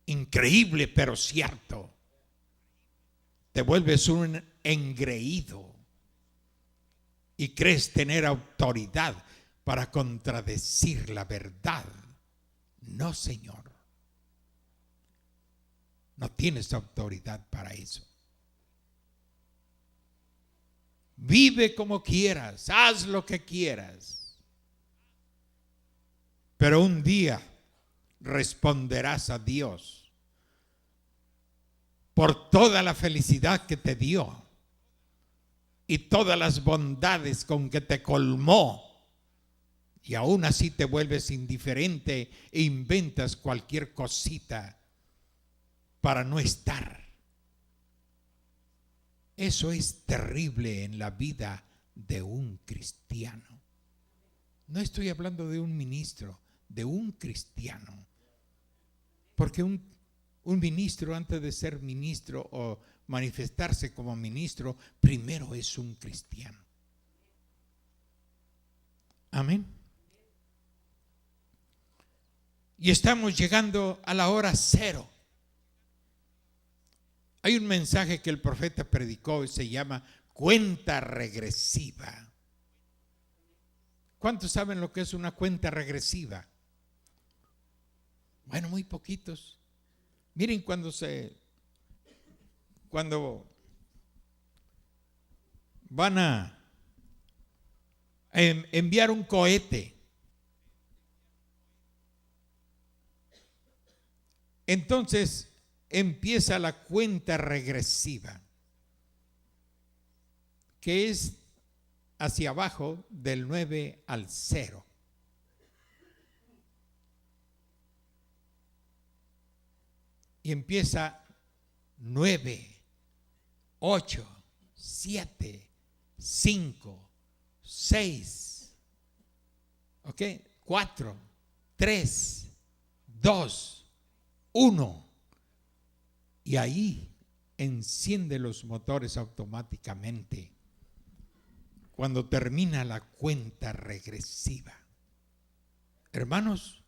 Increíble, pero cierto. Te vuelves un engreído y crees tener autoridad para contradecir la verdad. No, Señor. No tienes autoridad para eso. Vive como quieras, haz lo que quieras. Pero un día responderás a Dios por toda la felicidad que te dio y todas las bondades con que te colmó, y aún así te vuelves indiferente e inventas cualquier cosita para no estar. Eso es terrible en la vida de un cristiano. No estoy hablando de un ministro, de un cristiano. Porque un ministro, antes de ser ministro o manifestarse como ministro, primero es un cristiano. Amén. Y estamos llegando a la hora cero. Hay un mensaje que el profeta predicó y se llama cuenta regresiva. ¿Cuántos saben lo que es una cuenta regresiva? Bueno, muy poquitos. Miren cuando van a enviar un cohete. Entonces empieza la cuenta regresiva, que es hacia abajo del 9 al 0. Y empieza 9, 8, 7, 5, 6, ¿ok? 4, 3, 2, 1. Y ahí enciende los motores automáticamente cuando termina la cuenta regresiva. Hermanos,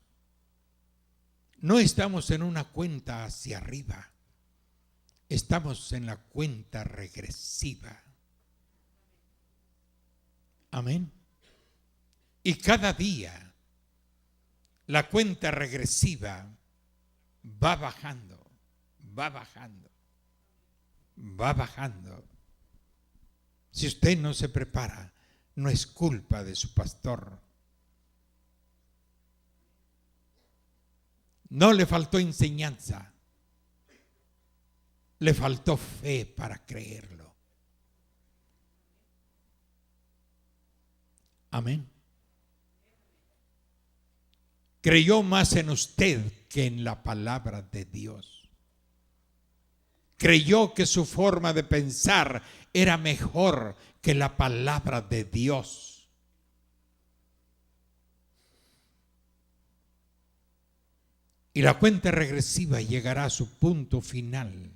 no estamos en una cuenta hacia arriba, estamos en la cuenta regresiva. Amén. Y cada día la cuenta regresiva va bajando, va bajando, va bajando. Si usted no se prepara, no es culpa de su pastor. No le faltó enseñanza, le faltó fe para creerlo. Amén. Creyó más en usted que en la palabra de Dios. Creyó que su forma de pensar era mejor que la palabra de Dios. Y la cuenta regresiva llegará a su punto final.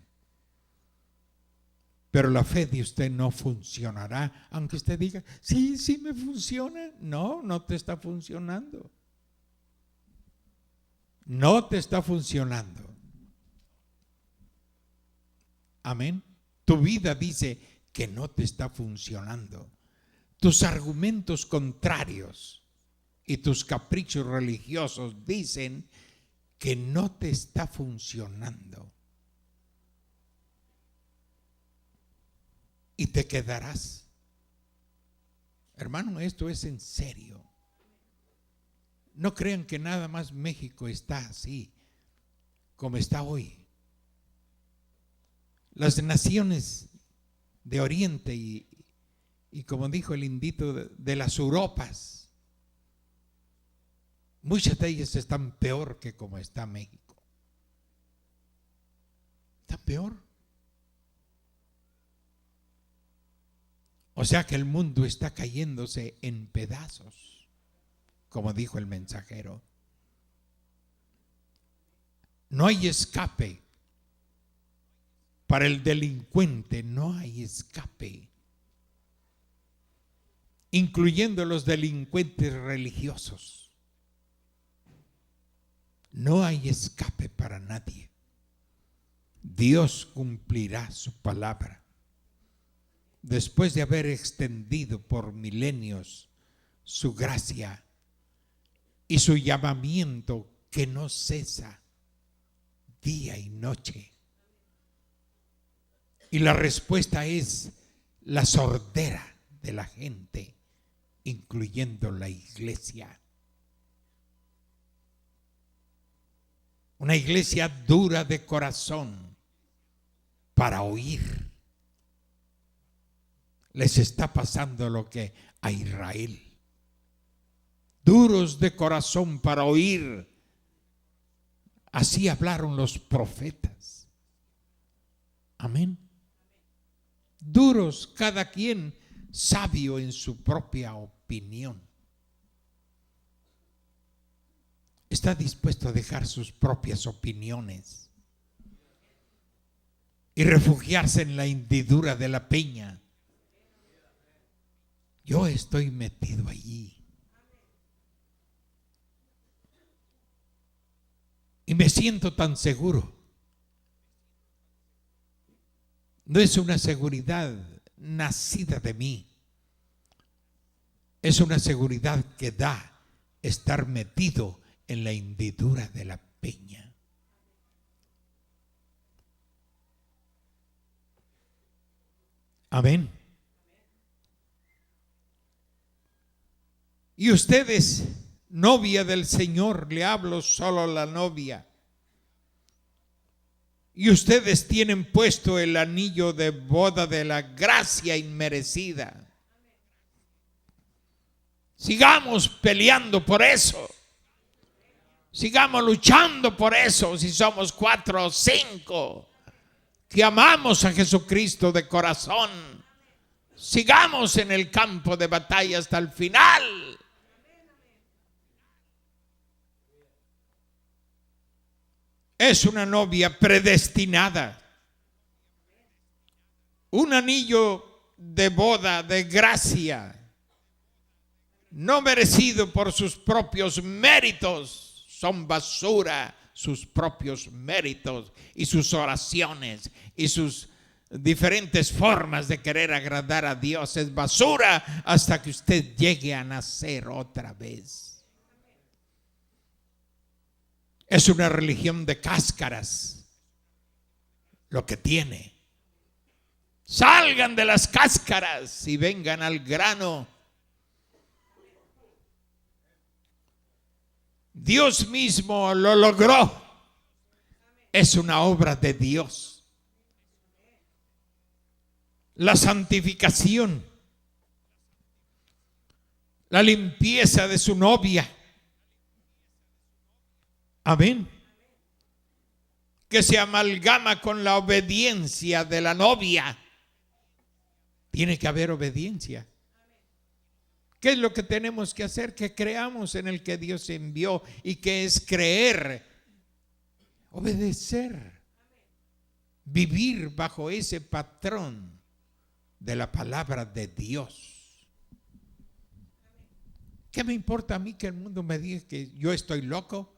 Pero la fe de usted no funcionará, aunque usted diga, sí, sí me funciona. No, no te está funcionando. No te está funcionando. Amén. Tu vida dice que no te está funcionando. Tus argumentos contrarios y tus caprichos religiosos dicen que no te está funcionando. Y te quedarás. Hermano, esto es en serio. No crean que nada más México está así como está hoy. Las naciones de Oriente y como dijo el indito de las Europas, muchas de ellas están peor que como está México. Están peor. O sea que el mundo está cayéndose en pedazos, como dijo el mensajero. No hay escape. Para el delincuente no hay escape, incluyendo los delincuentes religiosos. No hay escape para nadie. Dios cumplirá su palabra. Después de haber extendido por milenios su gracia y su llamamiento que no cesa día y noche. Y la respuesta es la sordera de la gente, incluyendo la iglesia. Una iglesia dura de corazón para oír. Les está pasando lo que a Israel. Duros de corazón para oír. Así hablaron los profetas. Amén. Duros, cada quien sabio en su propia opinión. Está dispuesto a dejar sus propias opiniones y refugiarse en la hendidura de la peña. Yo estoy metido allí y me siento tan seguro. No es una seguridad nacida de mí. Es una seguridad que da estar metido en la hendidura de la peña. Amén. Y ustedes, novia del Señor, le hablo solo a la novia. Y ustedes tienen puesto el anillo de boda de la gracia inmerecida. Sigamos peleando por eso. Sigamos luchando por eso. Si somos 4 o 5 que amamos a Jesucristo de corazón, sigamos en el campo de batalla hasta el final. Es una novia predestinada. Un anillo de boda de gracia, no merecido por sus propios méritos. Son basura sus propios méritos y sus oraciones y sus diferentes formas de querer agradar a Dios. Es basura hasta que usted llegue a nacer otra vez. Es una religión de cáscaras lo que tiene. Salgan de las cáscaras y vengan al grano. Dios mismo lo logró. Es una obra de Dios. La santificación, la limpieza de su novia. Amén. Que se amalgama con la obediencia de la novia. Tiene que haber obediencia. ¿Qué es lo que tenemos que hacer? Que creamos en el que Dios envió, y que es creer, obedecer, vivir bajo ese patrón de la palabra de Dios. ¿Qué me importa a mí que el mundo me diga que yo estoy loco?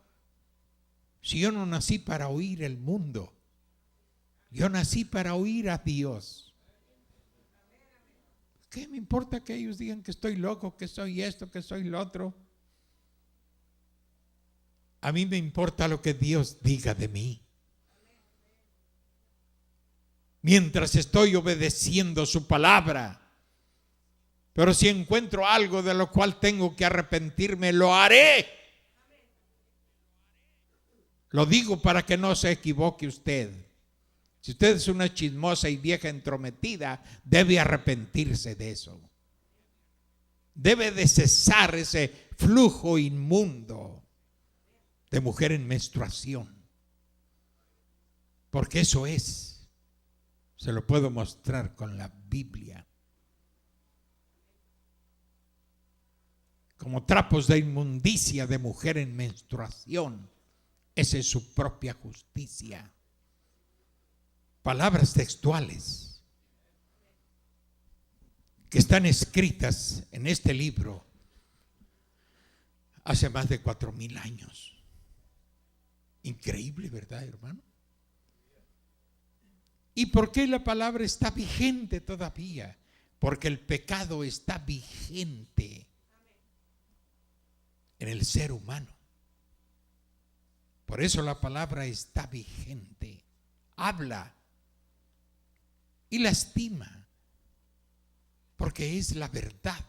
Si yo no nací para oír el mundo, yo nací para oír a Dios. ¿Qué me importa que ellos digan que estoy loco, que soy esto, que soy lo otro? A mí me importa lo que Dios diga de mí. Mientras estoy obedeciendo su palabra. Pero si encuentro algo de lo cual tengo que arrepentirme, lo haré. Lo digo para que no se equivoque usted. Si usted es una chismosa y vieja entrometida, debe arrepentirse de eso. Debe de cesar ese flujo inmundo de mujer en menstruación. Porque eso es. Se lo puedo mostrar con la Biblia. Como trapos de inmundicia de mujer en menstruación. Esa es su propia justicia. Palabras textuales que están escritas en este libro hace más de 4,000 años. Increíble, ¿verdad, hermano? ¿Y por qué la palabra está vigente todavía? Porque el pecado está vigente en el ser humano. Por eso la palabra está vigente. Habla y lastima, porque es la verdad.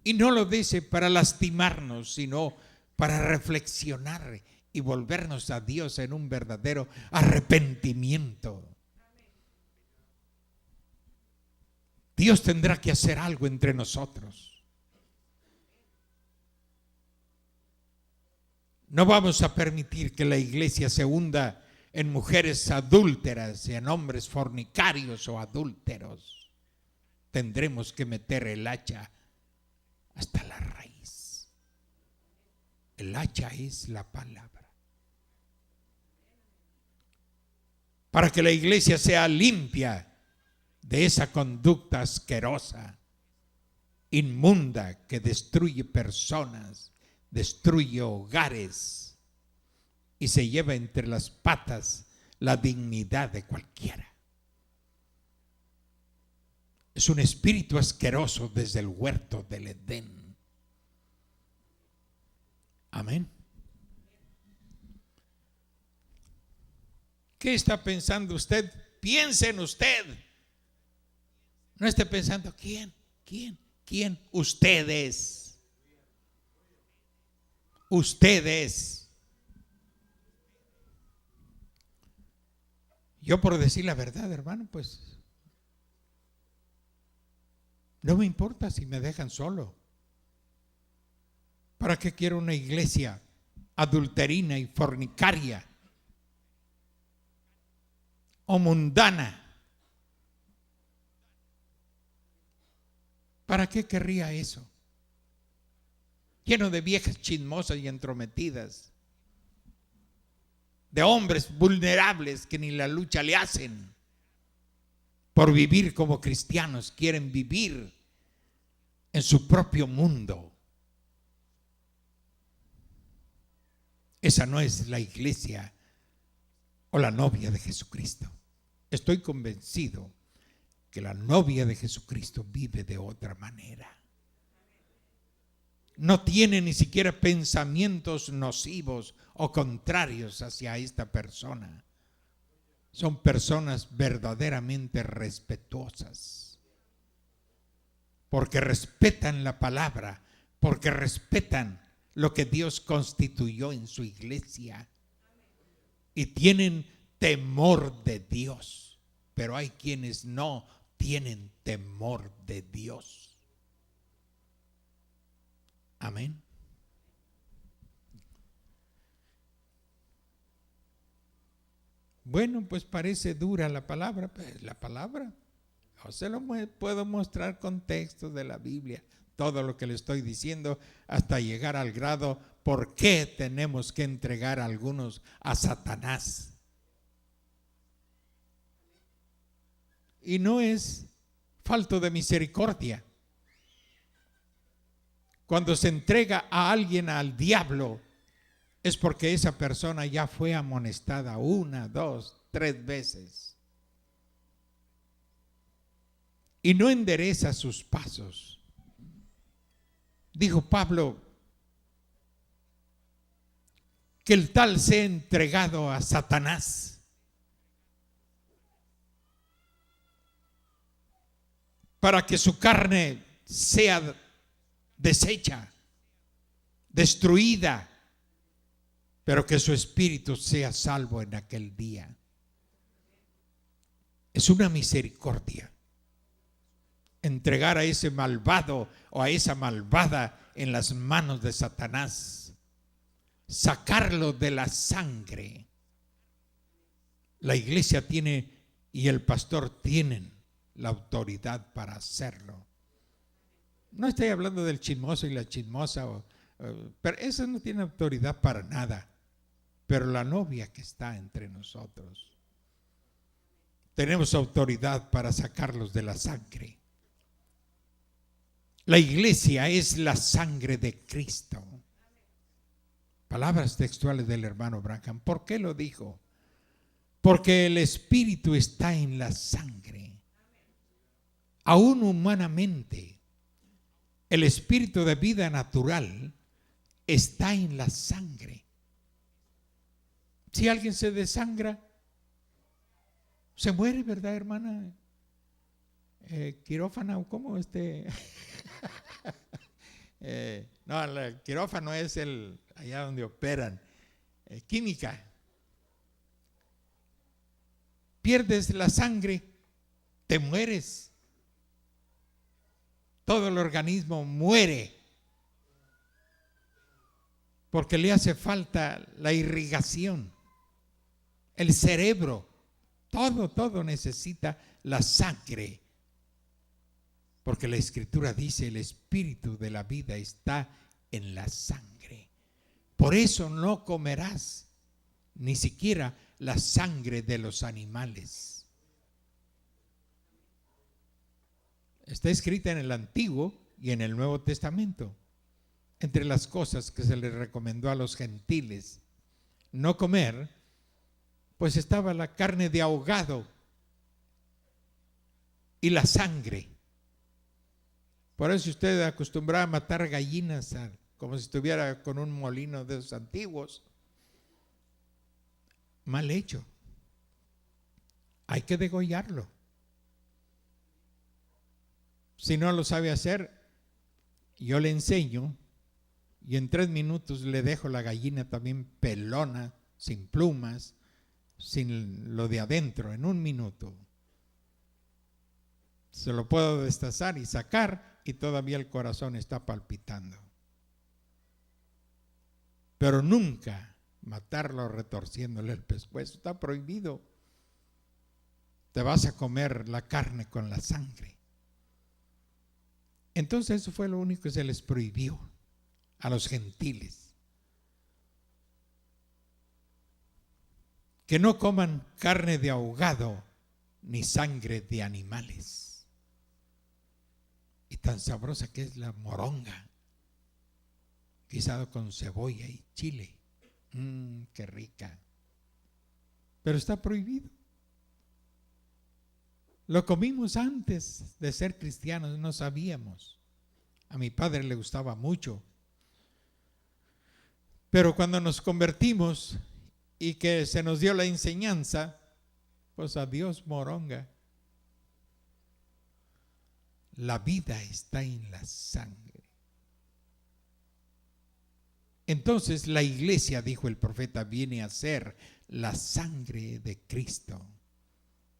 Y no lo dice para lastimarnos, sino para reflexionar y volvernos a Dios en un verdadero arrepentimiento. Dios tendrá que hacer algo entre nosotros. No vamos a permitir que la iglesia se hunda en mujeres adúlteras y en hombres fornicarios o adúlteros. Tendremos que meter el hacha hasta la raíz. El hacha es la palabra. Para que la iglesia sea limpia de esa conducta asquerosa, inmunda, que destruye personas, destruye hogares y se lleva entre las patas la dignidad de cualquiera. Es un espíritu asqueroso desde el huerto del Edén. Amén. ¿Qué está pensando usted? Piense en usted. No esté pensando ¿quién? Ustedes. Yo, por decir la verdad, hermano, pues no me importa si me dejan solo. ¿Para qué quiero una iglesia adulterina y fornicaria o mundana? ¿Para qué querría eso? Lleno de viejas chismosas y entrometidas, de hombres vulnerables que ni la lucha le hacen por vivir como cristianos, quieren vivir en su propio mundo. Esa no es la iglesia o la novia de Jesucristo. Estoy convencido que la novia de Jesucristo vive de otra manera. no tiene ni siquiera pensamientos nocivos o contrarios hacia esta persona. Son personas verdaderamente respetuosas, porque respetan la palabra, porque respetan lo que Dios constituyó en su iglesia y tienen temor de Dios. Pero hay quienes no tienen temor de Dios. Amén. Bueno, pues parece dura la palabra, pues la palabra. Yo se lo puedo mostrar con textos de la Biblia, todo lo que le estoy diciendo, hasta llegar al grado por qué tenemos que entregar a algunos a Satanás. Y no es falto de misericordia. Cuando se entrega a alguien al diablo, es porque esa persona ya fue amonestada 1, 2, 3 veces. Y no endereza sus pasos. Dijo Pablo que el tal sea entregado a Satanás para que su carne sea deshecha, destruida, pero que su espíritu sea salvo en aquel día. Es una misericordia entregar a ese malvado o a esa malvada en las manos de Satanás, sacarlo de la sangre. La iglesia tiene y el pastor tienen la autoridad para hacerlo. No estoy hablando del chismoso y la chismosa, pero eso no tiene autoridad para nada. Pero la novia que está entre nosotros, tenemos autoridad para sacarlos de la sangre. La iglesia es la sangre de Cristo. Palabras textuales del hermano Branham. ¿Por qué lo dijo? Porque el espíritu está en la sangre. Aún humanamente, el espíritu de vida natural está en la sangre. Si alguien se desangra, se muere, ¿verdad, hermana? Quirófano, ¿cómo no, el quirófano es allá donde operan. Química. Pierdes la sangre, te mueres. Todo el organismo muere porque le hace falta la irrigación. El cerebro, todo necesita la sangre. Porque la Escritura dice, el espíritu de la vida está en la sangre. Por eso no comerás ni siquiera la sangre de los animales. Está escrita en el Antiguo y en el Nuevo Testamento. Entre las cosas que se les recomendó a los gentiles no comer, pues estaba la carne de ahogado y la sangre. Por eso usted acostumbraba a matar gallinas como si estuviera con un molino de esos antiguos. Mal hecho. Hay que degollarlo. Si no lo sabe hacer, yo le enseño y en 3 minutos le dejo la gallina también pelona, sin plumas, sin lo de adentro, en 1 minuto. Se lo puedo destazar y sacar y todavía el corazón está palpitando. Pero nunca matarlo retorciéndole el pescuezo, está prohibido. Te vas a comer la carne con la sangre. Entonces eso fue lo único que se les prohibió a los gentiles. Que no coman carne de ahogado ni sangre de animales. Y tan sabrosa que es la moronga, guisado con cebolla y chile. Qué rica. Pero está prohibido. Lo comimos antes de ser cristianos, no sabíamos. A mi padre le gustaba mucho Pero cuando nos convertimos y que se nos dio la enseñanza, pues adiós moronga. La vida está en la sangre. Entonces la iglesia, dijo el profeta, viene a ser la sangre de Cristo,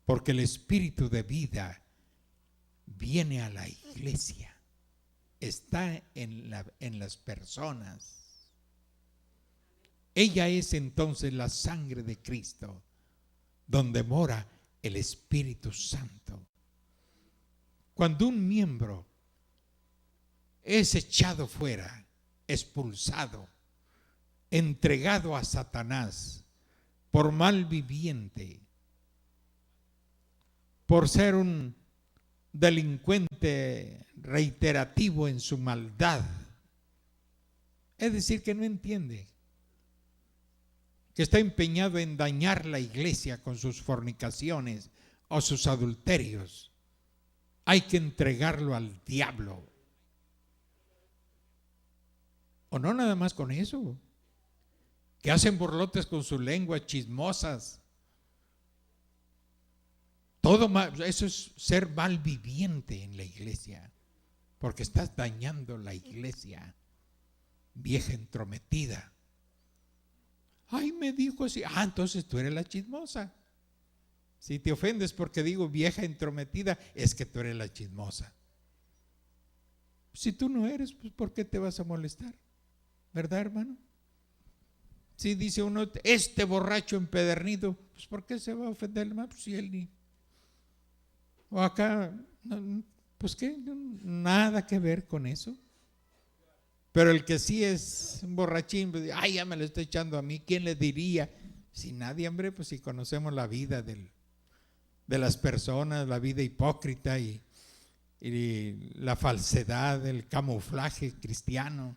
porque el espíritu de vida viene a la iglesia, está en las personas. Ella es entonces la sangre de Cristo, donde mora el Espíritu Santo. Cuando un miembro es echado fuera, expulsado, entregado a Satanás por mal viviente, por ser un delincuente reiterativo en su maldad, es decir, que no entiende, que está empeñado en dañar la iglesia con sus fornicaciones o sus adulterios, hay que entregarlo al diablo. O no nada más con eso, que hacen burlotes con su lengua, chismosas. Todo mal, eso es ser malviviente en la iglesia, porque estás dañando la iglesia, vieja entrometida. Ay, me dijo así. Ah, entonces tú eres la chismosa. Si te ofendes porque digo vieja entrometida, es que tú eres la chismosa. Si tú no eres, pues ¿por qué te vas a molestar? ¿Verdad, hermano? Si dice uno, este borracho empedernido, pues ¿por qué se va a ofender, hermano? Pues si él ni... O acá, pues qué, nada que ver con eso. Pero el que sí es un borrachín, pues, ay, ya me lo estoy echando a mí, ¿quién le diría? Si nadie, hombre, pues si conocemos la vida de las personas, la vida hipócrita y la falsedad, el camuflaje cristiano,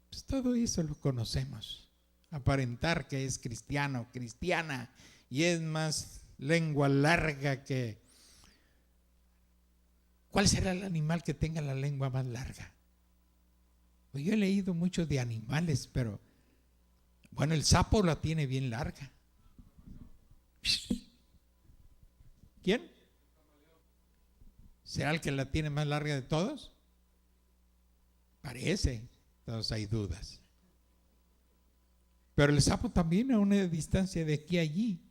pues todo eso lo conocemos. Aparentar que es cristiano, cristiana, y es más lengua larga que... ¿Cuál será el animal que tenga la lengua más larga? Pues yo he leído mucho de animales, pero bueno, el sapo la tiene bien larga. ¿Quién? ¿Será el que la tiene más larga de todos? Parece, todos hay dudas. Pero el sapo también a una distancia de aquí a allí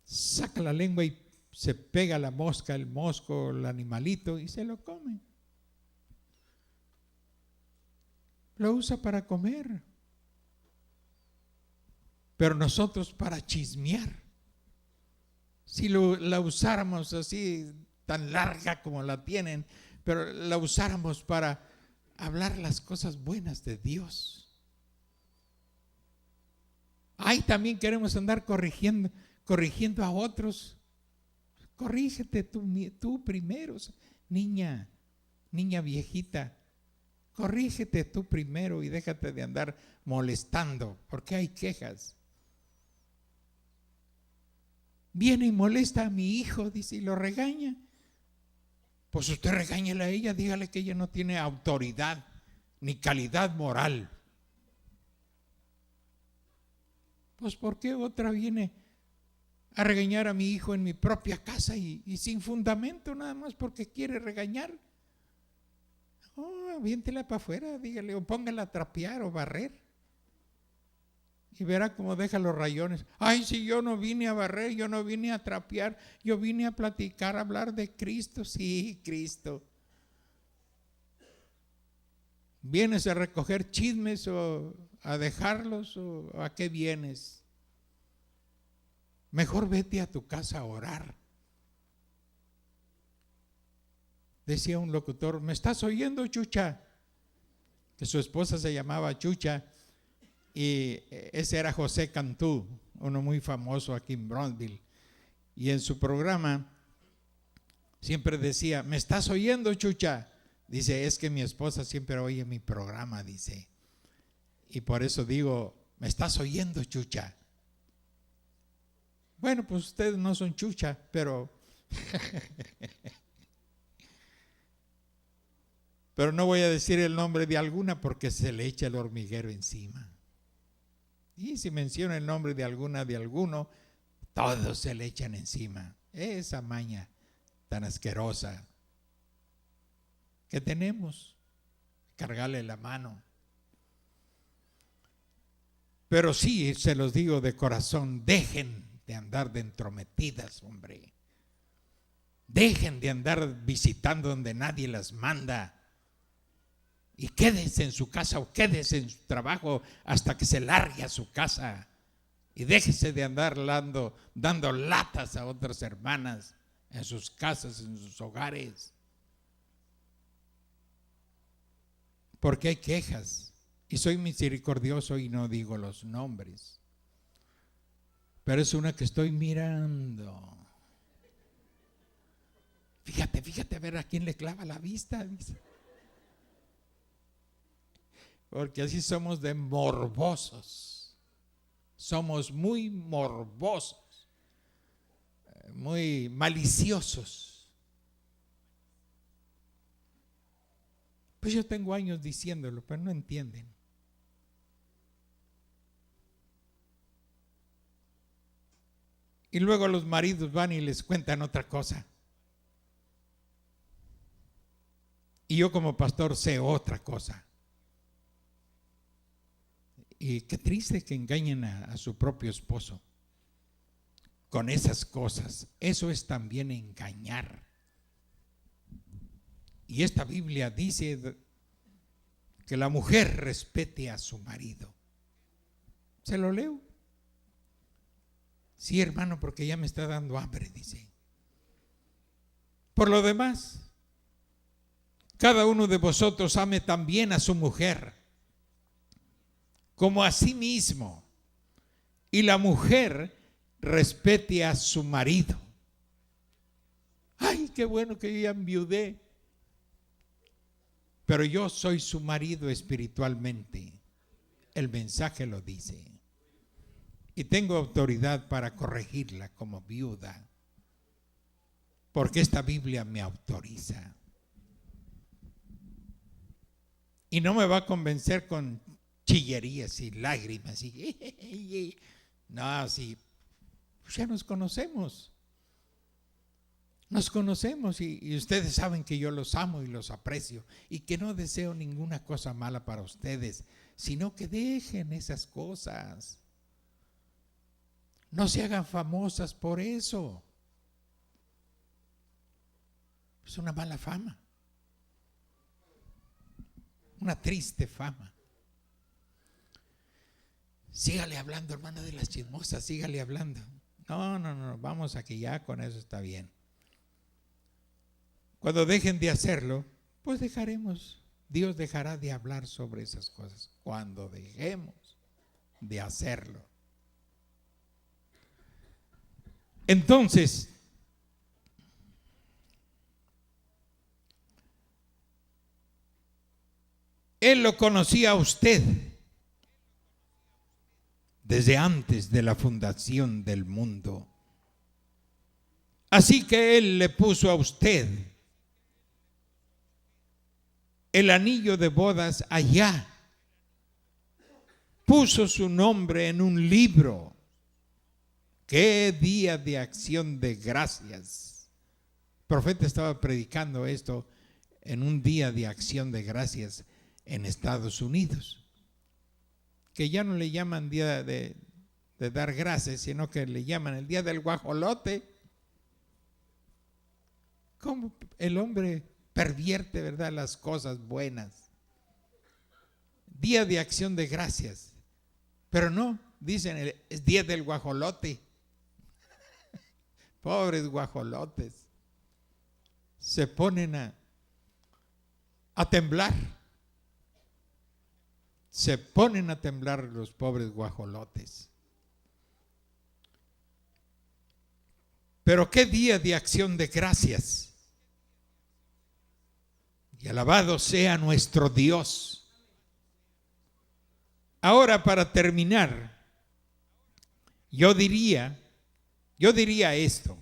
saca la lengua y se pega la mosca, el mosco, el animalito y se lo come. Lo usa para comer. Pero nosotros para chismear. Si la usáramos así tan larga como la tienen, pero la usáramos para hablar las cosas buenas de Dios. Ay, también queremos andar corrigiendo a otros. Corrígete tú primero, niña viejita. Corrígete tú primero y déjate de andar molestando, porque hay quejas. Viene y molesta a mi hijo, dice, y lo regaña. Pues usted regáñela a ella, dígale que ella no tiene autoridad ni calidad moral. Pues ¿por qué otra viene a regañar a mi hijo en mi propia casa y sin fundamento, nada más porque quiere regañar? Oh, aviéntela para afuera, dígale, o póngala a trapear o barrer. Y verá cómo deja los rayones. Ay, si yo no vine a barrer, yo no vine a trapear, yo vine a platicar, a hablar de Cristo. Sí, Cristo. ¿Vienes a recoger chismes o a dejarlos o a qué vienes? Mejor vete a tu casa a orar. Decía un locutor, ¿me estás oyendo, Chucha? Que su esposa se llamaba Chucha y ese era José Cantú, uno muy famoso aquí en Brownsville. Y en su programa siempre decía, ¿me estás oyendo, Chucha? Dice, es que mi esposa siempre oye mi programa, dice. Y por eso digo, ¿me estás oyendo, Chucha? Bueno, pues ustedes no son Chucha, pero... pero no voy a decir el nombre de alguna porque se le echa el hormiguero encima. Y si menciona el nombre de alguno, todos se le echan encima. Esa maña tan asquerosa que tenemos, cargarle la mano. Pero sí, se los digo de corazón, dejen de andar de entrometidas, hombre. Dejen de andar visitando donde nadie las manda. Y quédese en su casa o quédese en su trabajo hasta que se largue a su casa. Y déjese de andar dando latas a otras hermanas en sus casas, en sus hogares. Porque hay quejas. Y soy misericordioso y no digo los nombres. Pero es una que estoy mirando. Fíjate a ver a quién le clava la vista. Dice. Porque así somos de morbosos. Somos muy morbosos. Muy maliciosos. Pues yo tengo años diciéndolo, pero no entienden. Y luego los maridos van y les cuentan otra cosa. Y yo como pastor sé otra cosa. Y qué triste que engañen a su propio esposo con esas cosas. Eso es también engañar. Y esta Biblia dice que la mujer respete a su marido. Se lo leo. Sí, hermano, porque ya me está dando hambre, dice. Por lo demás, cada uno de vosotros ame también a su mujer como a sí mismo, y la mujer respete a su marido. Ay, qué bueno que yo ya enviudé, pero yo soy su marido espiritualmente. El mensaje lo dice. Y tengo autoridad para corregirla como viuda, porque esta Biblia me autoriza. Y no me va a convencer con chillerías y lágrimas. No, sí, pues ya nos conocemos. Nos conocemos y ustedes saben que yo los amo y los aprecio y que no deseo ninguna cosa mala para ustedes, sino que dejen esas cosas. No se hagan famosas por eso. Es una mala fama. Una triste fama. Sígale hablando, hermana de las chismosas, sígale hablando. No, vamos a que ya con eso está bien. Cuando dejen de hacerlo, pues Dios dejará de hablar sobre esas cosas. Cuando dejemos de hacerlo. Entonces, Él lo conocía a usted desde antes de la fundación del mundo. Así que Él le puso a usted el anillo de bodas allá. Puso su nombre en un libro. ¡Qué día de acción de gracias! El profeta estaba predicando esto en un día de acción de gracias en Estados Unidos, que ya no le llaman día de dar gracias, sino que le llaman el día del guajolote. ¿Cómo el hombre pervierte, verdad, las cosas buenas? Día de acción de gracias, pero no, dicen es día del guajolote. Pobres guajolotes, se ponen a temblar. Se ponen a temblar los pobres guajolotes. Pero qué día de acción de gracias. Y alabado sea nuestro Dios. Ahora, para terminar, yo diría esto.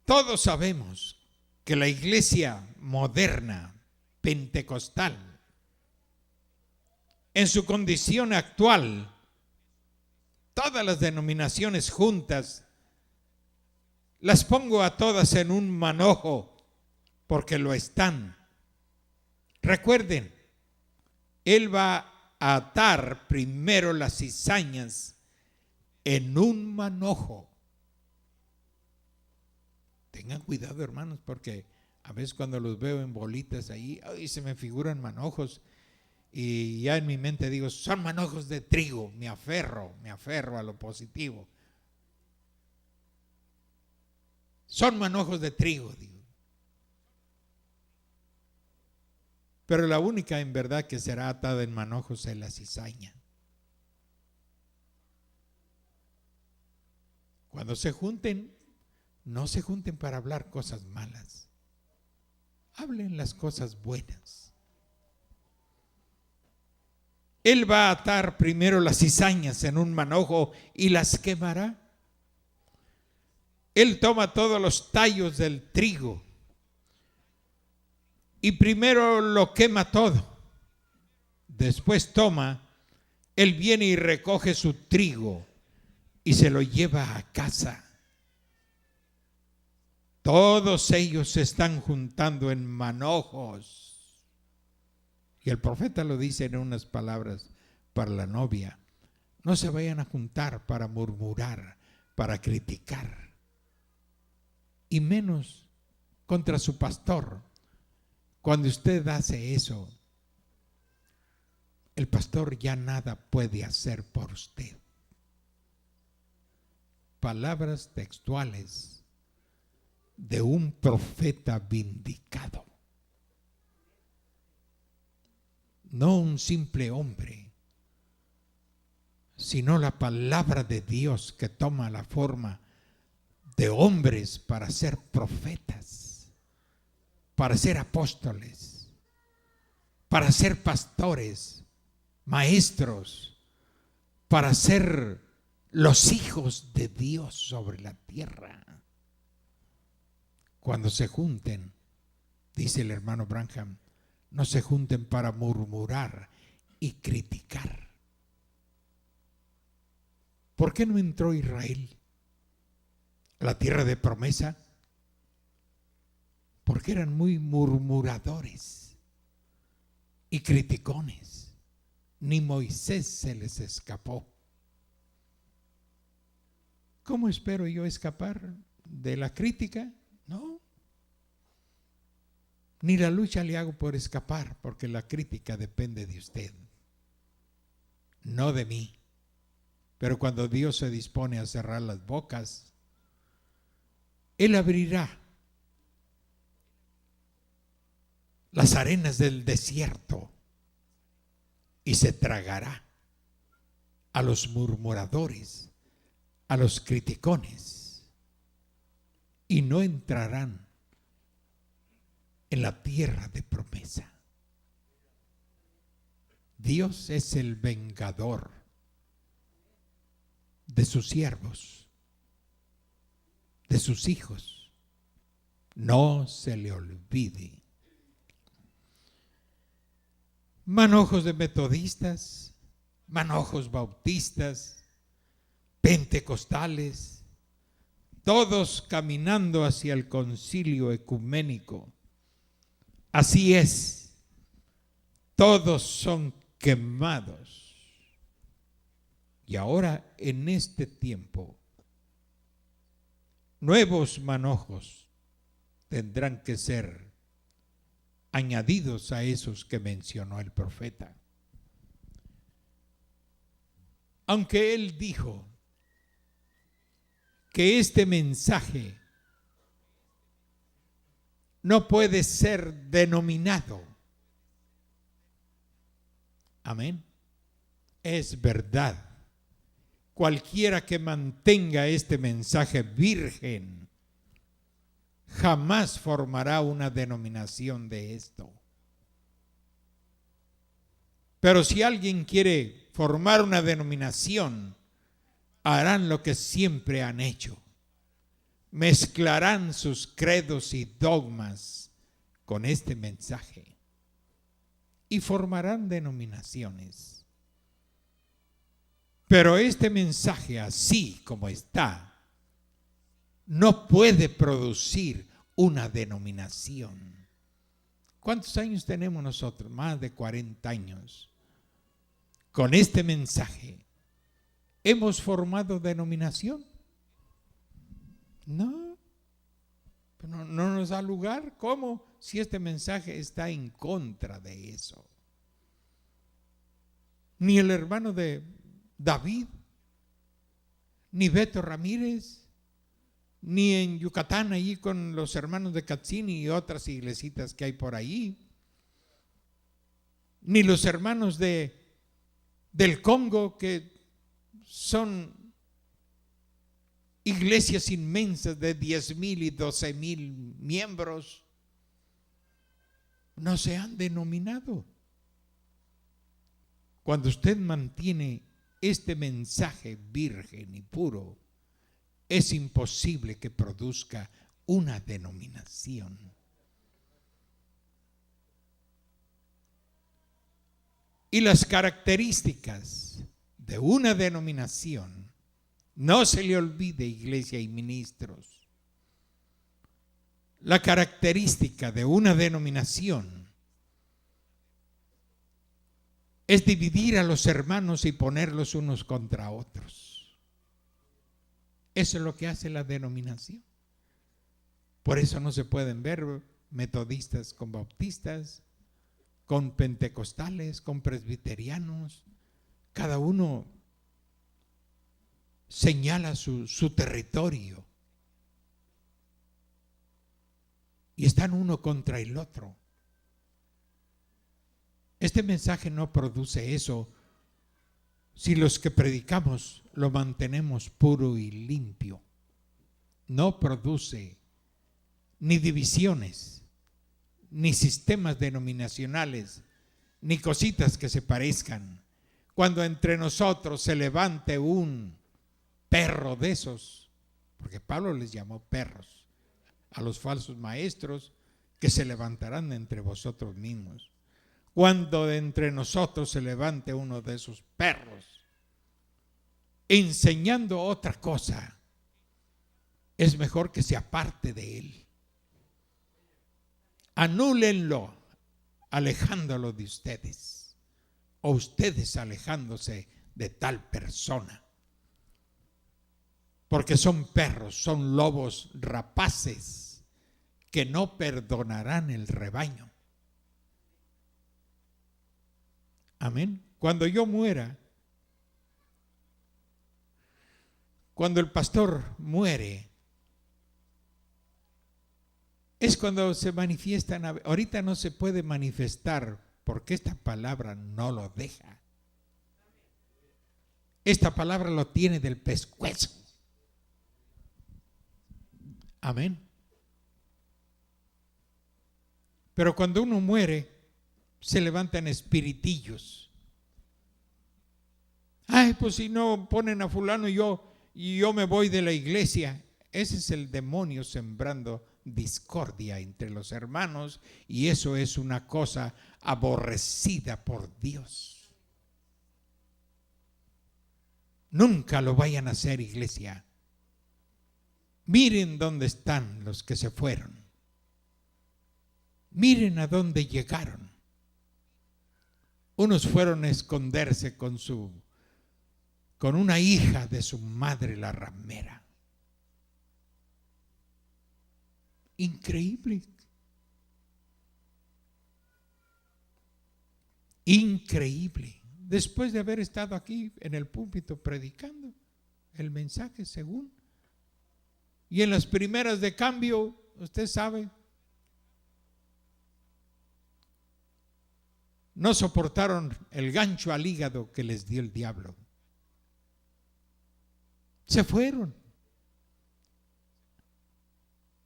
Todos sabemos que la iglesia moderna, pentecostal, en su condición actual, todas las denominaciones juntas, las pongo a todas en un manojo, porque lo están. Recuerden, Él va a atar primero las cizañas en un manojo. Tengan cuidado, hermanos, porque a veces cuando los veo en bolitas ahí, ay, se me figuran manojos. Y ya en mi mente digo, son manojos de trigo. Me aferro a lo positivo. Son manojos de trigo, digo. Pero la única en verdad que será atada en manojos es la cizaña. Cuando se junten, no se junten para hablar cosas malas. Hablen las cosas buenas. Él va a atar primero las cizañas en un manojo y las quemará. Él toma todos los tallos del trigo y primero lo quema todo. Después él viene y recoge su trigo y se lo lleva a casa. Todos ellos se están juntando en manojos. Y el profeta lo dice en unas palabras para la novia. No se vayan a juntar para murmurar, para criticar. Y menos contra su pastor. Cuando usted hace eso, el pastor ya nada puede hacer por usted. Palabras textuales de un profeta vindicado. No un simple hombre, sino la palabra de Dios que toma la forma de hombres para ser profetas, para ser apóstoles, para ser pastores, maestros, para ser los hijos de Dios sobre la tierra. Cuando se junten, dice el hermano Branham, no se junten para murmurar y criticar. ¿Por qué no entró Israel a la tierra de promesa? Porque eran muy murmuradores y criticones. Ni Moisés se les escapó. ¿Cómo espero yo escapar de la crítica? No. Ni la lucha le hago por escapar, porque la crítica depende de usted, no de mí. Pero cuando Dios se dispone a cerrar las bocas, Él abrirá las arenas del desierto y se tragará a los murmuradores, a los criticones, y no entrarán en la tierra de promesa. Dios es el vengador de sus siervos, de sus hijos. No se le olvide. Manojos de metodistas, manojos bautistas, pentecostales, todos caminando hacia el concilio ecuménico. Así es, todos son quemados. Y ahora en este tiempo, nuevos manojos tendrán que ser añadidos a esos que mencionó el profeta. Aunque él dijo que este mensaje no puede ser denominado. Amén. Es verdad. Cualquiera que mantenga este mensaje virgen jamás formará una denominación de esto. Pero si alguien quiere formar una denominación, harán lo que siempre han hecho. Mezclarán sus credos y dogmas con este mensaje y formarán denominaciones. Pero este mensaje, así como está, no puede producir una denominación. ¿Cuántos años tenemos nosotros? Más de 40 años. Con este mensaje, ¿hemos formado denominación? No. No nos da lugar. ¿Cómo? Si este mensaje está en contra de eso. Ni el hermano de David, ni Beto Ramírez, ni en Yucatán, allí con los hermanos de Katzini y otras iglesitas que hay por ahí, ni los hermanos del Congo, que son iglesias inmensas de 10,000 y 12,000 miembros, no se han denominado. Cuando usted mantiene este mensaje virgen y puro, es imposible que produzca una denominación. Y las características de una denominación, no se le olvide, iglesia y ministros, la característica de una denominación es dividir a los hermanos y ponerlos unos contra otros. Eso es lo que hace la denominación. Por eso no se pueden ver metodistas con bautistas, con pentecostales, con presbiterianos. Cada uno señala su territorio y están uno contra el otro. Este mensaje no produce eso si los que predicamos lo mantenemos puro y limpio. No produce ni divisiones, ni sistemas denominacionales, ni cositas que se parezcan. Cuando entre nosotros se levante un perro de esos, porque Pablo les llamó perros a los falsos maestros que se levantarán entre vosotros mismos. Cuando de entre nosotros se levante uno de esos perros enseñando otra cosa, es mejor que se aparte de él. Anúlenlo, alejándolo de ustedes, o ustedes alejándose de tal persona. Porque son perros, son lobos rapaces que no perdonarán el rebaño. Amén. Cuando yo muera, cuando el pastor muere, es cuando se manifiestan. Ahorita no se puede manifestar porque esta palabra no lo deja. Esta palabra lo tiene del pescuezo. Amén. Pero cuando uno muere, se levantan espiritillos. Ay, pues si no ponen a fulano y yo me voy de la iglesia. Ese es el demonio sembrando discordia entre los hermanos, y eso es una cosa aborrecida por Dios. Nunca lo vayan a hacer, iglesia. Miren dónde están los que se fueron. Miren a dónde llegaron. Unos fueron a esconderse con una hija de su madre, la ramera. Increíble. Increíble. Después de haber estado aquí en el púlpito predicando el mensaje según. Y en las primeras de cambio, usted sabe, no soportaron el gancho al hígado que les dio el diablo. Se fueron.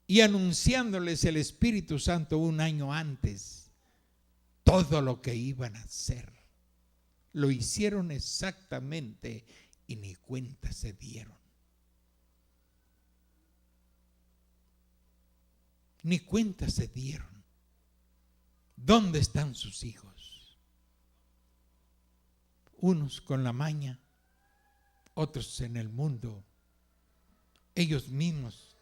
Y anunciándoles el Espíritu Santo un año antes, todo lo que iban a hacer, lo hicieron exactamente y ni cuenta se dieron. Ni cuenta se dieron. ¿Dónde están sus hijos? Unos con la maña otros en el mundo, ellos mismos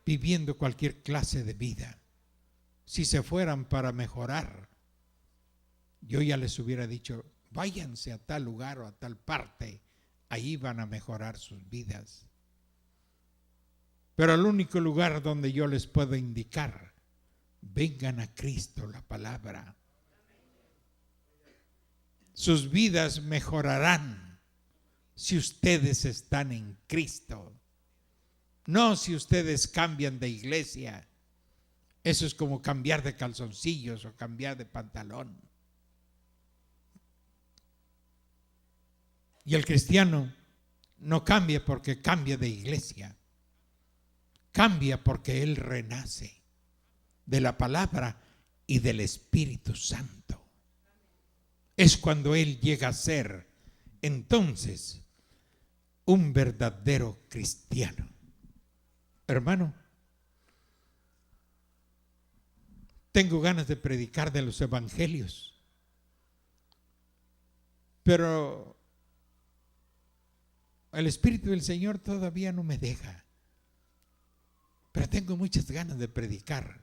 viviendo cualquier clase de vida. Si se fueran para mejorar, yo ya les hubiera dicho, váyanse a tal lugar o a tal parte, ahí van a mejorar sus vidas. Pero el único lugar donde yo les puedo indicar, vengan a Cristo, la palabra. Sus vidas mejorarán si ustedes están en Cristo. No si ustedes cambian de iglesia. Eso es como cambiar de calzoncillos o cambiar de pantalón. Y el cristiano no cambia porque cambia de iglesia. Cambia porque él renace de la palabra y del Espíritu Santo. Es cuando él llega a ser entonces un verdadero cristiano. Hermano, tengo ganas de predicar de los evangelios, pero el Espíritu del Señor todavía no me deja. Pero tengo muchas ganas de predicar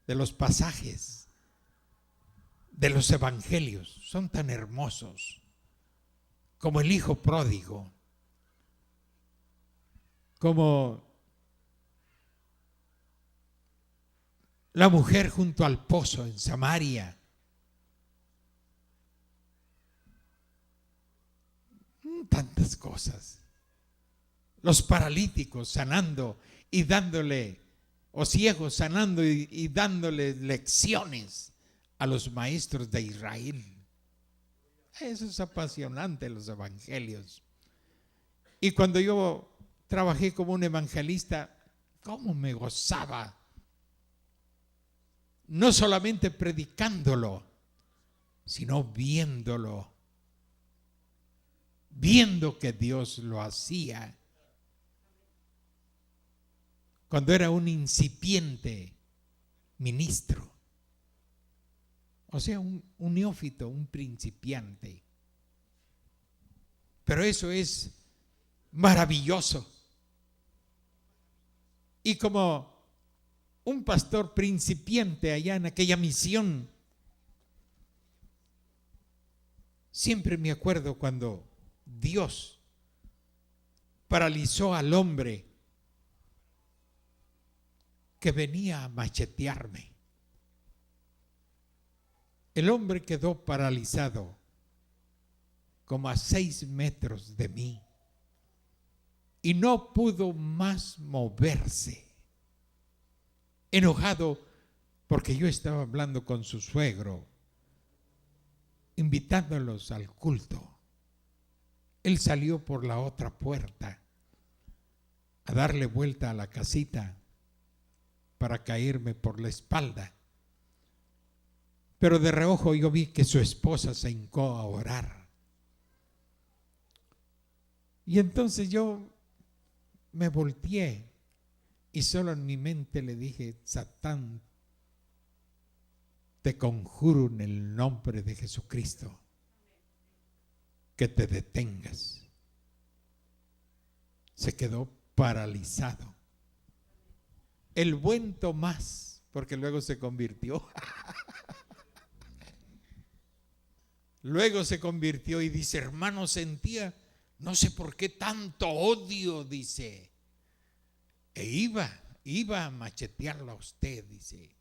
de los pasajes de los evangelios. Son tan hermosos como el hijo pródigo, como la mujer junto al pozo en Samaria. Tantas cosas. Los paralíticos sanando y dándole, o ciegos sanando y dándole lecciones a los maestros de Israel. Eso es apasionante, los evangelios. Y cuando yo trabajé como un evangelista, cómo me gozaba. No solamente predicándolo, sino viéndolo. Viendo que Dios lo hacía. Cuando era un incipiente ministro. O sea, un neófito, un principiante. Pero eso es maravilloso. Y como un pastor principiante allá en aquella misión, siempre me acuerdo cuando Dios paralizó al hombre que venía a machetearme. El hombre quedó paralizado como a 6 metros de mí y no pudo más moverse. Enojado porque yo estaba hablando con su suegro, invitándolos al culto. Él salió por la otra puerta a darle vuelta a la casita para caerme por la espalda. Pero de reojo yo vi que su esposa se hincó a orar. Y entonces yo me volteé y solo en mi mente le dije: Satán, te conjuro en el nombre de Jesucristo que te detengas. Se quedó paralizado. El buen Tomás, porque luego se convirtió. Luego se convirtió y dice: hermano, sentía, no sé por qué tanto odio, dice. E iba a machetearlo a usted, dice.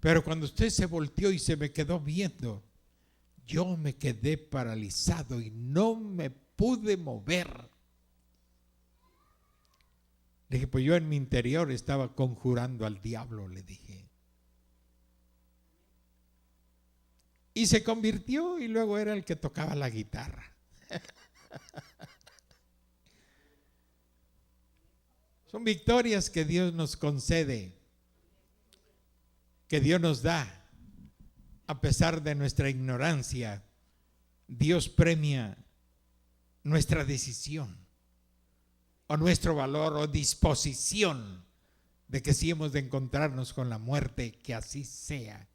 Pero cuando usted se volteó y se me quedó viendo, yo me quedé paralizado y no me pude mover. Le dije: pues yo en mi interior estaba conjurando al diablo, le dije. Y se convirtió y luego era el que tocaba la guitarra. Son victorias que Dios nos concede, que Dios nos da. A pesar de nuestra ignorancia, Dios premia nuestra decisión o nuestro valor o disposición de que si hemos de encontrarnos con la muerte, que así sea.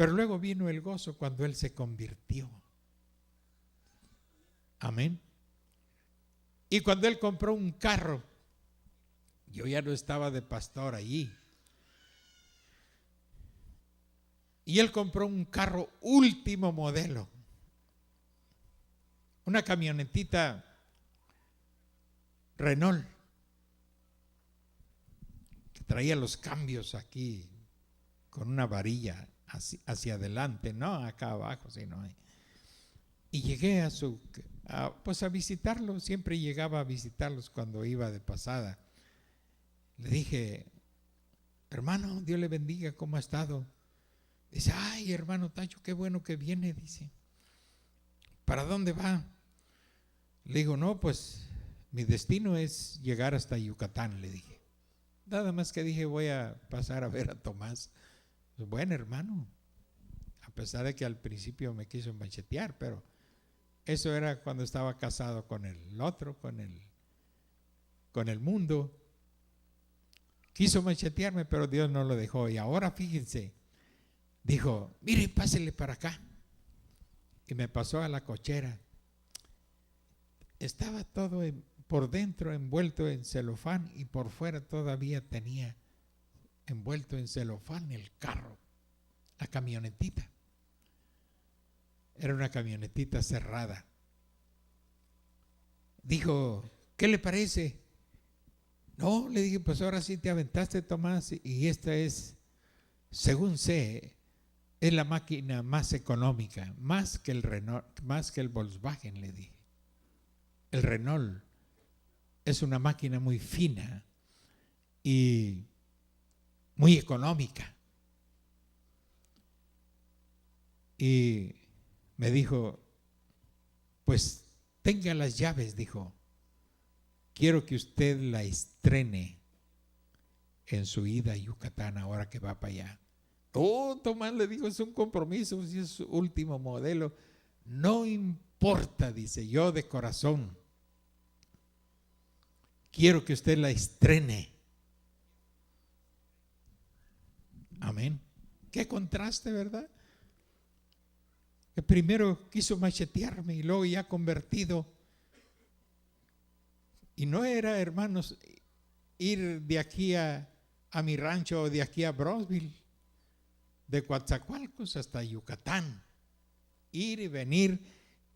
Pero luego vino el gozo cuando él se convirtió. Amén. Y cuando él compró un carro, yo ya no estaba de pastor allí. Y él compró un carro último modelo. Una camionetita Renault. Que traía los cambios aquí con una varilla hacia adelante, no acá abajo, sino ahí. Y llegué pues a visitarlo, siempre llegaba a visitarlos cuando iba de pasada. Le dije, hermano, Dios le bendiga, ¿cómo ha estado? Dice, ay, hermano Tacho, qué bueno que viene, dice. ¿Para dónde va? Le digo, no, pues mi destino es llegar hasta Yucatán, le dije. Nada más que dije, voy a pasar a ver a Tomás. Bueno, hermano, a pesar de que al principio me quiso machetear, pero eso era cuando estaba casado con el otro, con el mundo. Quiso machetearme, pero Dios no lo dejó. Y ahora fíjense, dijo, mire, pásele para acá. Y me pasó a la cochera. Estaba todo por dentro envuelto en celofán y por fuera todavía tenía envuelto en celofán el carro, la camionetita. Era una camionetita cerrada. Dijo, ¿qué le parece? No, le dije, pues ahora sí te aventaste, Tomás, y esta es, según sé, es la máquina más económica, más que el Renault, más que el Volkswagen, le dije. El Renault es una máquina muy fina y muy económica. Y me dijo, pues tenga las llaves, dijo. Quiero que usted la estrene en su ida a Yucatán ahora que va para allá. Oh, Tomás, le digo, es un compromiso, si es su último modelo. No importa, dice, yo de corazón quiero que usted la estrene. Amén. Qué contraste, ¿verdad? Que primero quiso machetearme y luego ya convertido. Y no era, hermanos, ir de aquí a mi rancho o de aquí a Brownsville, de Coatzacoalcos hasta Yucatán, ir y venir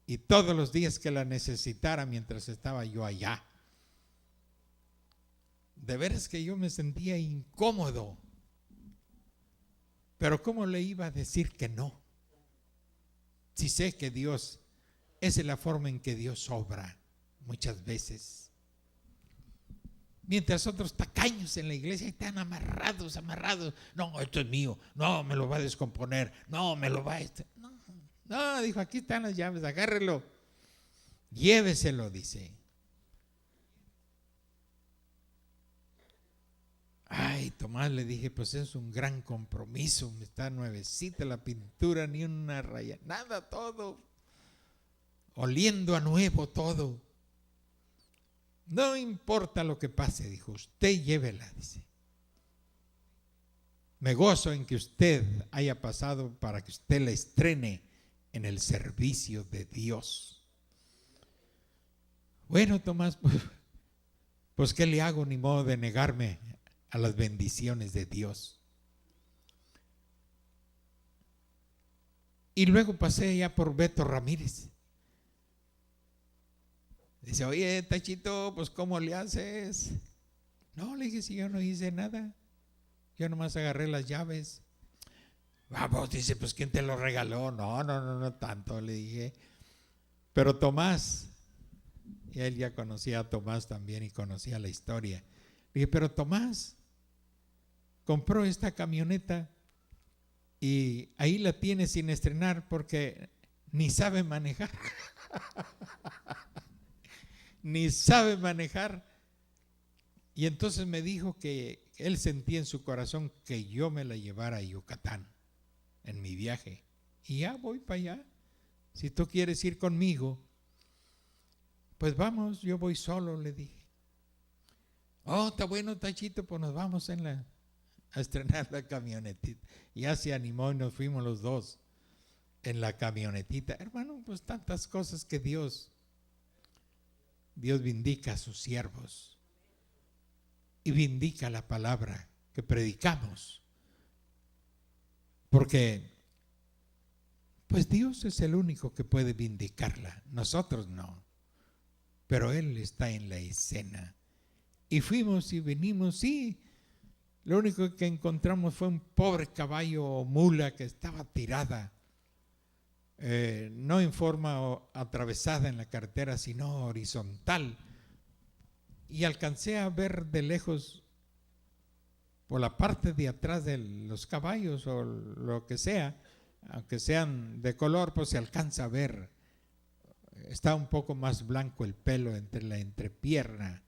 y todos los días que la necesitara mientras estaba yo allá. De veras que yo me sentía incómodo, pero ¿cómo le iba a decir que no? Si sé que Dios, esa es la forma en que Dios obra muchas veces. Mientras otros tacaños en la iglesia están amarrados. No, esto es mío. No, me lo va a descomponer. No, me lo va a... No, dijo, aquí están las llaves, agárrelo. Lléveselo, dice. Ay, Tomás, le dije, pues es un gran compromiso. Está nuevecita la pintura, ni una raya, nada, todo. Oliendo a nuevo todo. No importa lo que pase, dijo, usted llévela, dice. Me gozo en que usted haya pasado para que usted la estrene en el servicio de Dios. Bueno, Tomás, pues ¿qué le hago? Ni modo de negarme a las bendiciones de Dios. Y luego pasé ya por Beto Ramírez. Dice, oye, Tachito, pues ¿cómo le haces? No, le dije, si yo no hice nada, yo nomás agarré las llaves. Vamos, dice, pues ¿quién te lo regaló? No tanto, le dije. Pero Tomás, y él ya conocía a Tomás también y conocía la historia. Le dije, pero Tomás compró esta camioneta y ahí la tiene sin estrenar porque ni sabe manejar. Ni sabe manejar. Y entonces me dijo que él sentía en su corazón que yo me la llevara a Yucatán en mi viaje. Y ya voy para allá. Si tú quieres ir conmigo, pues vamos, yo voy solo, le dije. Oh, está bueno, Tachito, pues nos vamos a estrenar la camionetita. Ya se animó y nos fuimos los dos en la camionetita. Hermano, pues tantas cosas que Dios vindica a sus siervos y vindica la palabra que predicamos. Porque pues Dios es el único que puede vindicarla, nosotros no, pero Él está en la escena. Y fuimos y venimos, sí, lo único que encontramos fue un pobre caballo o mula que estaba tirada, no en forma atravesada en la carretera, sino horizontal. Y alcancé a ver de lejos, por la parte de atrás de los caballos o lo que sea, aunque sean de color, pues se alcanza a ver. Está un poco más blanco el pelo entre la entrepierna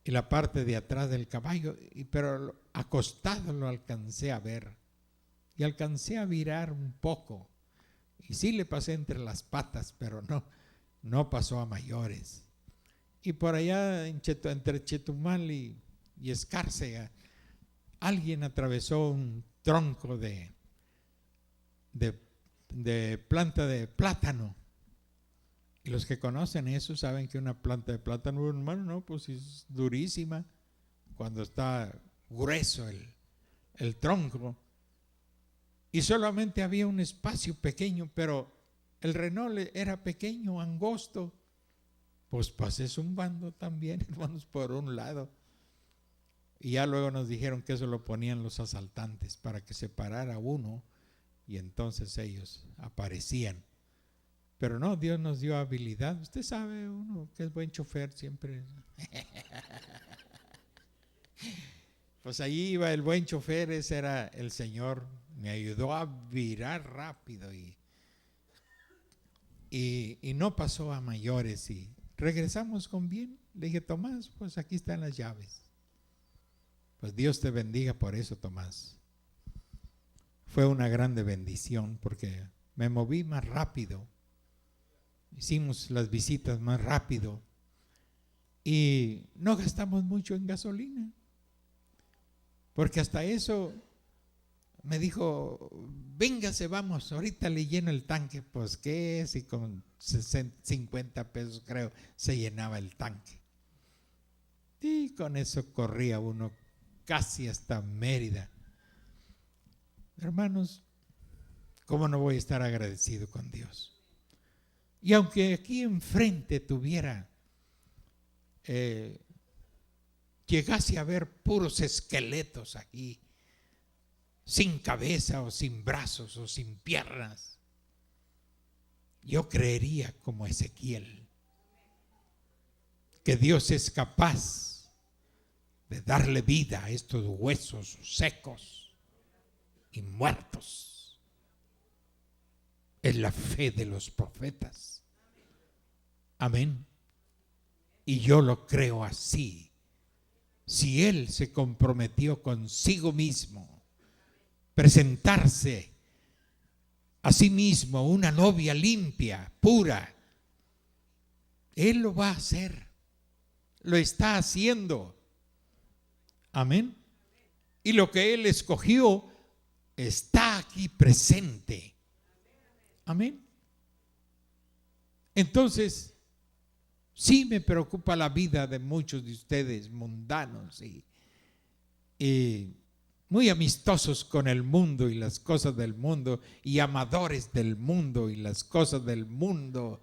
y la parte de atrás del caballo, pero acostado lo alcancé a ver y alcancé a virar un poco. Y sí le pasé entre las patas, pero no pasó a mayores. Y por allá entre Chetumal y Escárcega, alguien atravesó un tronco de planta de plátano. Y los que conocen eso saben que una planta de plátano, hermano, no, pues es durísima cuando está grueso el tronco. Y solamente había un espacio pequeño, pero el renole era pequeño, angosto. Pues pasé zumbando también, hermanos, por un lado. Y ya luego nos dijeron que eso lo ponían los asaltantes para que se parara uno y entonces ellos aparecían. Pero no, Dios nos dio habilidad. Usted sabe, uno que es buen chofer siempre. Pues ahí iba el buen chofer, ese era el Señor. Me ayudó a virar rápido y no pasó a mayores y regresamos con bien. Le dije, Tomás, pues aquí están las llaves. Pues Dios te bendiga por eso, Tomás. Fue una grande bendición porque me moví más rápido. Hicimos las visitas más rápido y no gastamos mucho en gasolina. Porque hasta eso me dijo, véngase, vamos, ahorita le lleno el tanque. Pues qué, si con 50 pesos creo se llenaba el tanque. Y con eso corría uno casi hasta Mérida. Hermanos, ¿cómo no voy a estar agradecido con Dios? Y aunque aquí enfrente tuviera, llegase a ver puros esqueletos aquí, sin cabeza o sin brazos o sin piernas, yo creería como Ezequiel que Dios es capaz de darle vida a estos huesos secos y muertos. Es la fe de los profetas. Amén. Y yo lo creo así. Si Él se comprometió consigo mismo, presentarse a sí mismo una novia limpia, pura, Él lo va a hacer. Lo está haciendo. Amén. Y lo que Él escogió está aquí presente. Amén. Entonces, sí me preocupa la vida de muchos de ustedes mundanos y muy amistosos con el mundo y las cosas del mundo y amadores del mundo y las cosas del mundo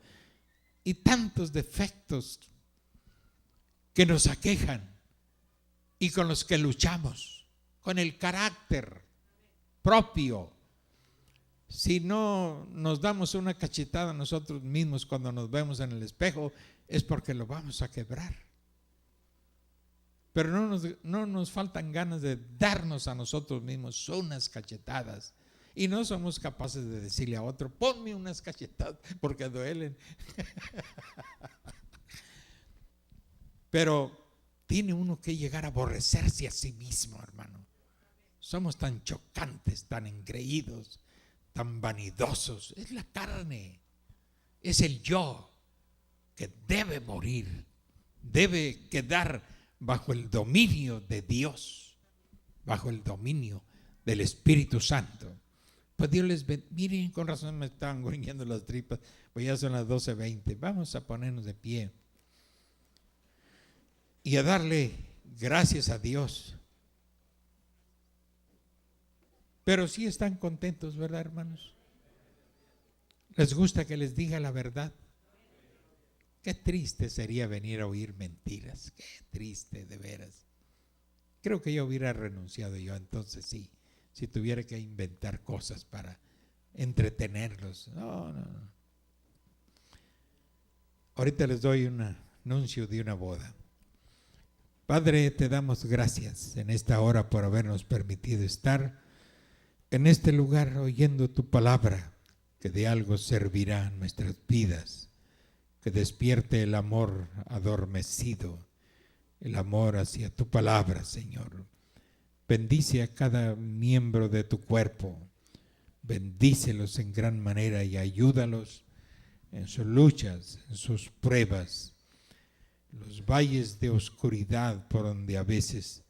y tantos defectos que nos aquejan y con los que luchamos, con el carácter propio. Si no nos damos una cachetada nosotros mismos cuando nos vemos en el espejo, es porque lo vamos a quebrar. Pero no nos faltan ganas de darnos a nosotros mismos unas cachetadas. Y no somos capaces de decirle a otro, ponme unas cachetadas porque duelen. Pero tiene uno que llegar a aborrecerse a sí mismo, hermano. Somos tan chocantes, tan engreídos, tan vanidosos. Es la carne, es el yo que debe morir, debe quedar bajo el dominio de Dios. bajo el dominio del Espíritu Santo. Pues Dios les bendiga. Miren, con razón me estaban gruñendo las tripas, pues ya son las 12:20. Vamos a ponernos de pie y a darle gracias a Dios. Pero sí están contentos, ¿verdad, hermanos? ¿Les gusta que les diga la verdad? Qué triste sería venir a oír mentiras. Qué triste, de veras. Creo que yo hubiera renunciado yo entonces, sí, si tuviera que inventar cosas para entretenerlos. No. Ahorita les doy un anuncio de una boda. Padre, te damos gracias en esta hora por habernos permitido estar en este lugar oyendo tu palabra, que de algo servirá en nuestras vidas, que despierte el amor adormecido, el amor hacia tu palabra, Señor. Bendice a cada miembro de tu cuerpo, bendícelos en gran manera y ayúdalos en sus luchas, en sus pruebas, los valles de oscuridad por donde a veces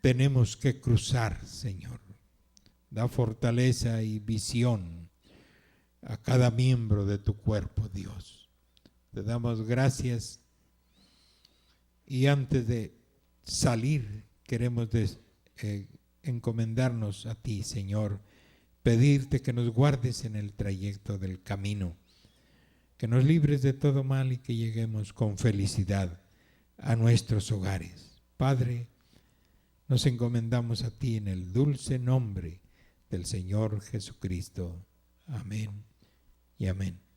tenemos que cruzar, Señor. Da fortaleza y visión a cada miembro de tu cuerpo, Dios. Te damos gracias y antes de salir queremos encomendarnos a ti, Señor, pedirte que nos guardes en el trayecto del camino, que nos libres de todo mal y que lleguemos con felicidad a nuestros hogares. Padre, nos encomendamos a ti en el dulce nombre del Señor Jesucristo. Amén y amén.